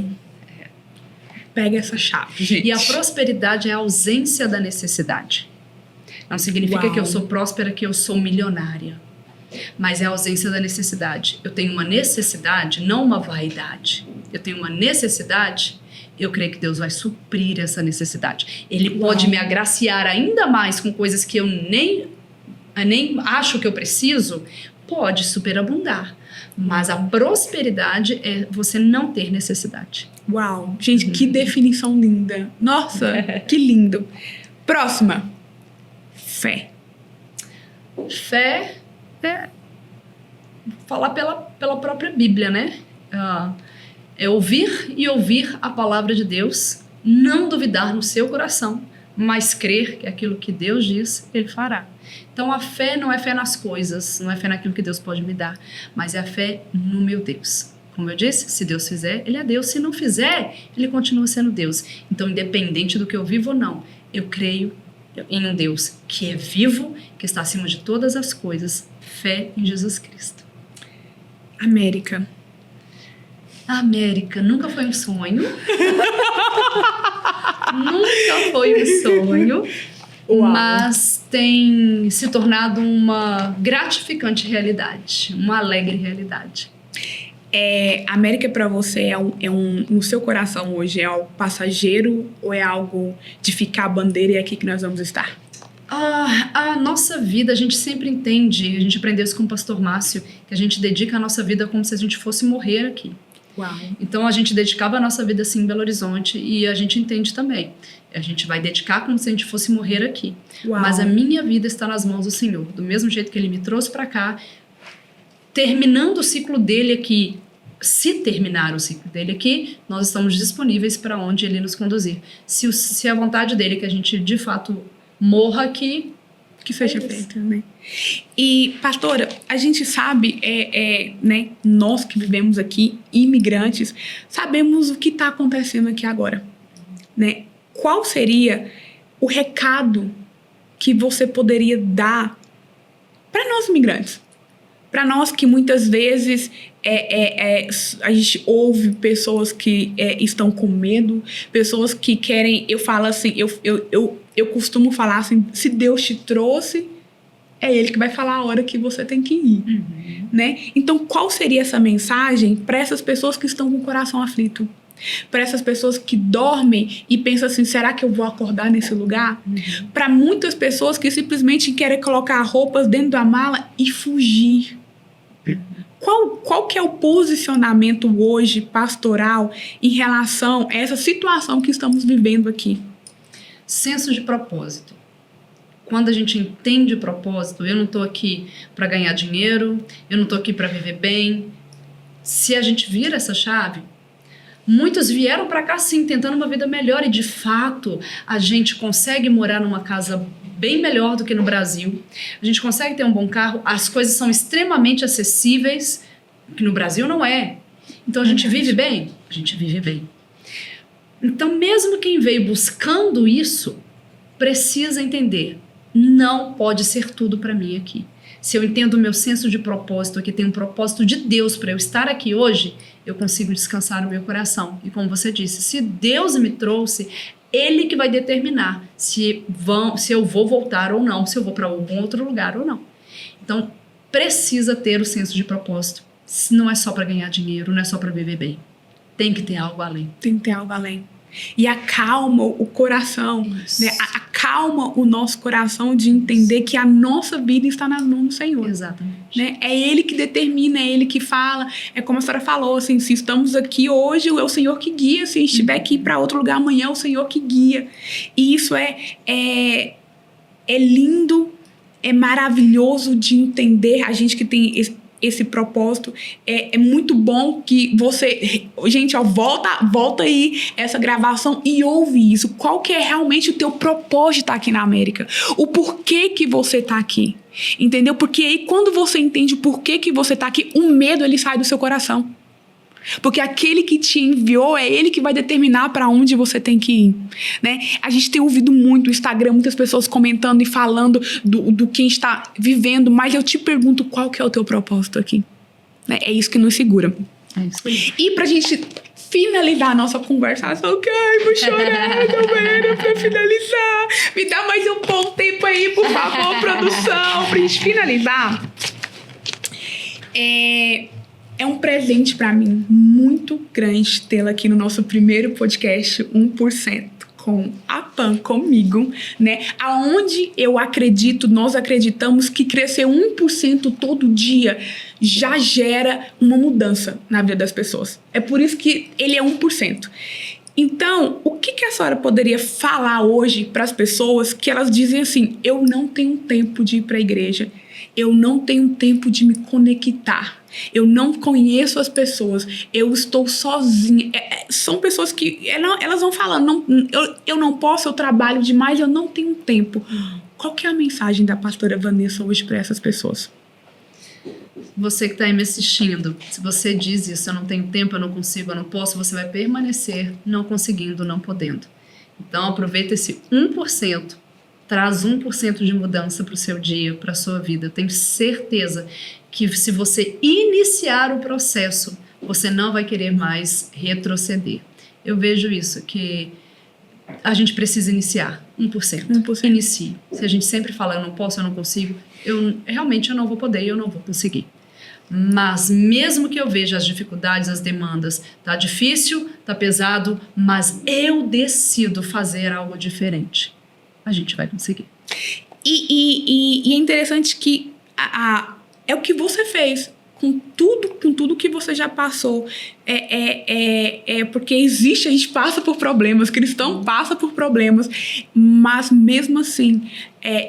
Pega essa chave, gente. E a prosperidade é a ausência da necessidade. Não significa que eu sou próspera, que eu sou milionária. Mas é a ausência da necessidade. Eu tenho uma necessidade, não uma vaidade. Eu tenho uma necessidade, eu creio que Deus vai suprir essa necessidade. Ele pode me agraciar ainda mais com coisas que eu nem acho que eu preciso. Pode superabundar. Mas a prosperidade é você não ter necessidade. Uau! Gente, que definição linda. Nossa, que lindo. Próxima. Fé. Fé é falar pela própria Bíblia, né? É ouvir e ouvir a palavra de Deus, não duvidar no seu coração, mas crer que aquilo que Deus diz, Ele fará. Então a fé não é fé nas coisas, não é fé naquilo que Deus pode me dar, mas é a fé no meu Deus. Como eu disse, se Deus fizer, Ele é Deus. Se não fizer, Ele continua sendo Deus. Então, independente do que eu vivo ou não, eu creio em um Deus que é vivo, que está acima de todas as coisas. Fé em Jesus Cristo. América. A América nunca foi um sonho. Nunca foi um sonho. Uau. Mas tem se tornado uma gratificante realidade, uma alegre realidade. América para você no seu coração hoje é algo passageiro ou é algo de ficar a bandeira e é aqui que nós vamos estar? A nossa vida, a gente sempre entende, a gente aprendeu isso com o pastor Márcio, que a gente dedica a nossa vida como se a gente fosse morrer aqui. Uau. Então a gente dedicava a nossa vida assim em Belo Horizonte e a gente entende também. A gente vai dedicar como se a gente fosse morrer aqui. Uau. Mas a minha vida está nas mãos do Senhor. Do mesmo jeito que Ele me trouxe para cá, terminando o ciclo dele aqui, se terminar o ciclo dele aqui, nós estamos disponíveis para onde Ele nos conduzir. Se a vontade dele é que a gente de fato morra aqui, que seja feito, né? E, pastora, a gente sabe, né, nós que vivemos aqui, imigrantes, sabemos o que está acontecendo aqui agora, né? Qual seria o recado que você poderia dar para nós imigrantes? Para nós que muitas vezes a gente ouve pessoas que estão com medo, pessoas que querem, eu falo assim, eu costumo falar assim, se Deus te trouxe, é Ele que vai falar a hora que você tem que ir, né? Então, qual seria essa mensagem para essas pessoas que estão com o coração aflito? Para essas pessoas que dormem e pensam assim, será que eu vou acordar nesse lugar? Para muitas pessoas que simplesmente querem colocar roupas dentro da mala e fugir. Qual que é o posicionamento hoje pastoral em relação a essa situação que estamos vivendo aqui? Senso de propósito. Quando a gente entende o propósito, eu não estou aqui para ganhar dinheiro, eu não estou aqui para viver bem. Se a gente vira essa chave, muitos vieram para cá sim, tentando uma vida melhor e de fato a gente consegue morar numa casa bem melhor do que no Brasil. A gente consegue ter um bom carro, as coisas são extremamente acessíveis, que no Brasil não é. Então a gente vive bem? A gente vive bem. Então mesmo quem veio buscando isso, precisa entender, não pode ser tudo para mim aqui. Se eu entendo o meu senso de propósito, que tem um propósito de Deus para eu estar aqui hoje, eu consigo descansar no meu coração. E como você disse, se Deus me trouxe, Ele que vai determinar se eu vou voltar ou não, se eu vou para algum outro lugar ou não. Então, precisa ter o senso de propósito. Não é só para ganhar dinheiro, não é só para viver bem. Tem que ter algo além. Tem que ter algo além. E acalma o coração, né? Acalma o nosso coração de entender que a nossa vida está nas mãos do Senhor. Exatamente. Né? É Ele que determina, é Ele que fala. É como a senhora falou, assim, se estamos aqui hoje, é o Senhor que guia. Se estiver aqui para outro lugar amanhã, é o Senhor que guia. E isso é lindo, é maravilhoso de entender. A gente que tem esse propósito, é muito bom que você... Gente, ó, volta aí essa gravação e ouve isso. Qual que é realmente o teu propósito de estar aqui na América? O porquê que você está aqui? Entendeu? Porque aí quando você entende o porquê que você está aqui, o medo ele sai do seu coração. Porque aquele que te enviou é ele que vai determinar para onde você tem que ir, né? A gente tem ouvido muito no Instagram, muitas pessoas comentando e falando do que a gente está vivendo, mas eu te pergunto qual que é o teu propósito aqui, né? É isso que nos segura. É isso aí. E pra gente finalizar a nossa conversa, eu só vou chorar, galera, pra finalizar. Me dá mais um bom tempo aí, por favor, produção, pra gente finalizar. É um presente pra mim muito grande tê-la aqui no nosso primeiro podcast 1% com a Pam, comigo, né? Aonde nós acreditamos que crescer 1% todo dia já gera uma mudança na vida das pessoas. É por isso que ele é 1%. Então, o que a senhora poderia falar hoje para as pessoas que elas dizem assim, eu não tenho tempo de ir para a igreja, eu não tenho tempo de me conectar, eu não conheço as pessoas, eu estou sozinha. São pessoas que elas vão falando, eu não posso, eu trabalho demais, eu não tenho tempo. Qual que é a mensagem da pastora Vanessa hoje para essas pessoas? Você que está aí me assistindo, se você diz isso, eu não tenho tempo, eu não consigo, eu não posso, você vai permanecer não conseguindo, não podendo. Então aproveita esse 1%, traz 1% de mudança para o seu dia, para a sua vida. Eu tenho certeza que se você iniciar o processo, você não vai querer mais retroceder. Eu vejo isso, que a gente precisa iniciar 1%. Inicie. Se a gente sempre fala, eu não posso, eu não consigo, realmente eu não vou poder, eu não vou conseguir. Mas mesmo que eu veja as dificuldades, as demandas, tá difícil, tá pesado, mas eu decido fazer algo diferente, a gente vai conseguir. E é interessante que é o que você fez com tudo que você já passou. Porque a gente passa por problemas, cristão passa por problemas, mas mesmo assim,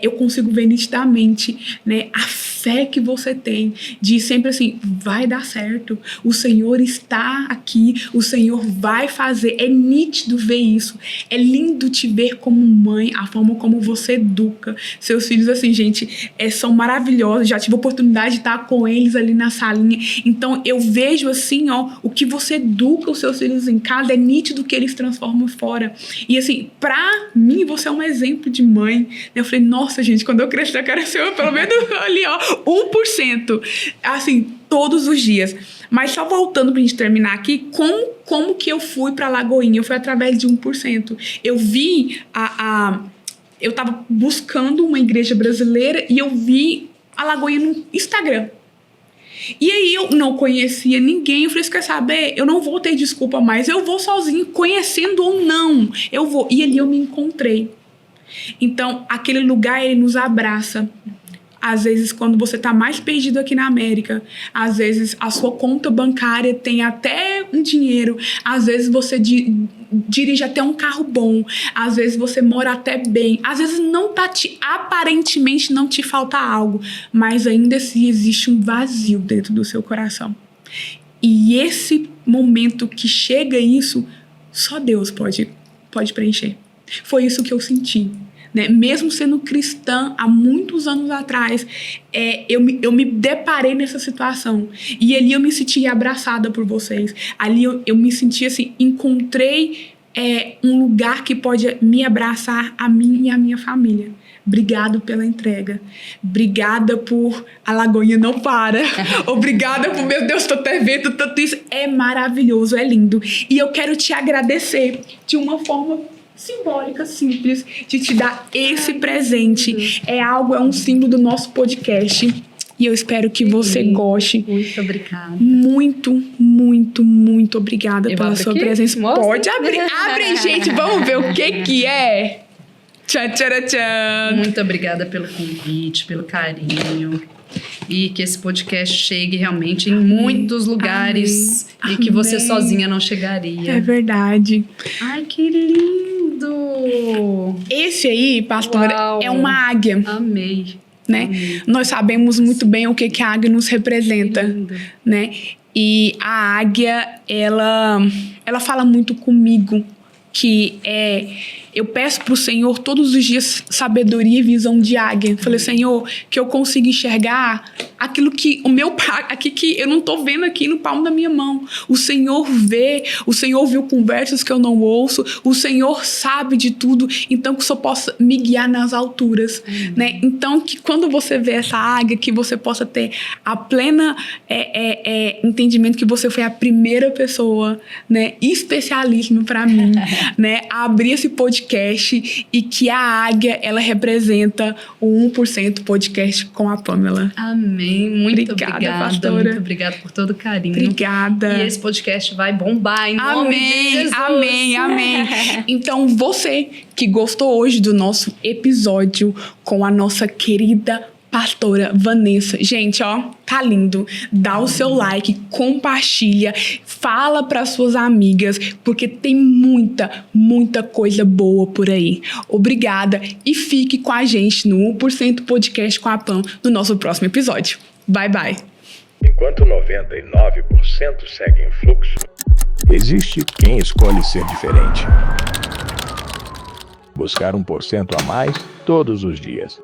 eu consigo ver nitidamente, né, a fé que você tem de sempre assim, vai dar certo, o Senhor está aqui, o Senhor vai fazer. É nítido ver isso, é lindo te ver como mãe, a forma como você educa seus filhos, assim, gente, são maravilhosos. Já tive a oportunidade de estar com eles ali na salinha, então eu vejo assim, ó, o que você educa os seus filhos em casa, é nítido que eles transformam fora. E assim, pra mim, você é um exemplo de mãe. Eu falei, nossa, gente, quando eu crescer, eu quero ser pelo menos ali, ó, 1%. Assim, todos os dias. Mas só voltando pra gente terminar aqui, como que eu fui pra Lagoinha? Eu fui através de 1%. Eu vi eu tava buscando uma igreja brasileira e eu vi a Lagoinha no Instagram. E aí eu não conhecia ninguém, eu falei, você quer saber? Eu não vou ter desculpa mais, eu vou sozinho, conhecendo ou não, eu vou. E ali eu me encontrei. Então, aquele lugar, ele nos abraça. Às vezes, quando você está mais perdido aqui na América, às vezes a sua conta bancária tem até um dinheiro, às vezes você dirige até um carro bom, às vezes você mora até bem, às vezes aparentemente não te falta algo, mas ainda assim existe um vazio dentro do seu coração. E esse momento que chega isso, só Deus pode preencher. Foi isso que eu senti. Né? Mesmo sendo cristã há muitos anos atrás, eu me deparei nessa situação. E ali eu me senti abraçada por vocês. Ali eu me senti assim, encontrei um lugar que pode me abraçar, a mim e a minha família. Obrigado pela entrega. Obrigada por a Lagoinha não para. Obrigada por, meu Deus, tô até vendo tanto isso. É maravilhoso, é lindo. E eu quero te agradecer de uma forma simbólica, simples, de te dar esse presente. É um símbolo do nosso podcast. E eu espero que você goste. Muito obrigada. Muito, muito, muito obrigada pela sua presença. Mostra. Pode abrir. Abre, gente. Vamos ver o que é. Tchan, tchan, tchan. Muito obrigada pelo convite, pelo carinho. E que esse podcast chegue realmente em muitos lugares. Amém. E que você sozinha não chegaria. É verdade. Ai, que lindo! Esse aí, pastora, é uma águia. Amei. né? Nós sabemos muito bem o que a águia nos representa, né? E a águia, ela fala muito comigo, que eu peço para o Senhor todos os dias sabedoria e visão de águia. Falei, Senhor, que eu consiga enxergar aquilo que o meu pai, aqui que eu não estou vendo aqui no palmo da minha mão. O Senhor vê, o Senhor ouviu conversas que eu não ouço, o Senhor sabe de tudo, então que o Senhor possa me guiar nas alturas, né? Então que quando você vê essa águia, que você possa ter a plena entendimento que você foi a primeira pessoa, né, especialíssima para mim, né, a abrir esse podcast, e que a águia, ela representa o 1% podcast com a Pamela. Amém. Muito obrigada, pastora. Muito obrigada por todo o carinho. Obrigada. E esse podcast vai bombar em nome de Jesus. Amém. Então, você que gostou hoje do nosso episódio com a nossa querida pastora Vanessa. Gente, ó, tá lindo. Dá o seu like, compartilha, fala para suas amigas, porque tem muita coisa boa por aí. Obrigada e fique com a gente no 1% Podcast com a Pam no nosso próximo episódio. Bye, bye. Enquanto 99% segue em fluxo, existe quem escolhe ser diferente. Buscar 1% a mais todos os dias.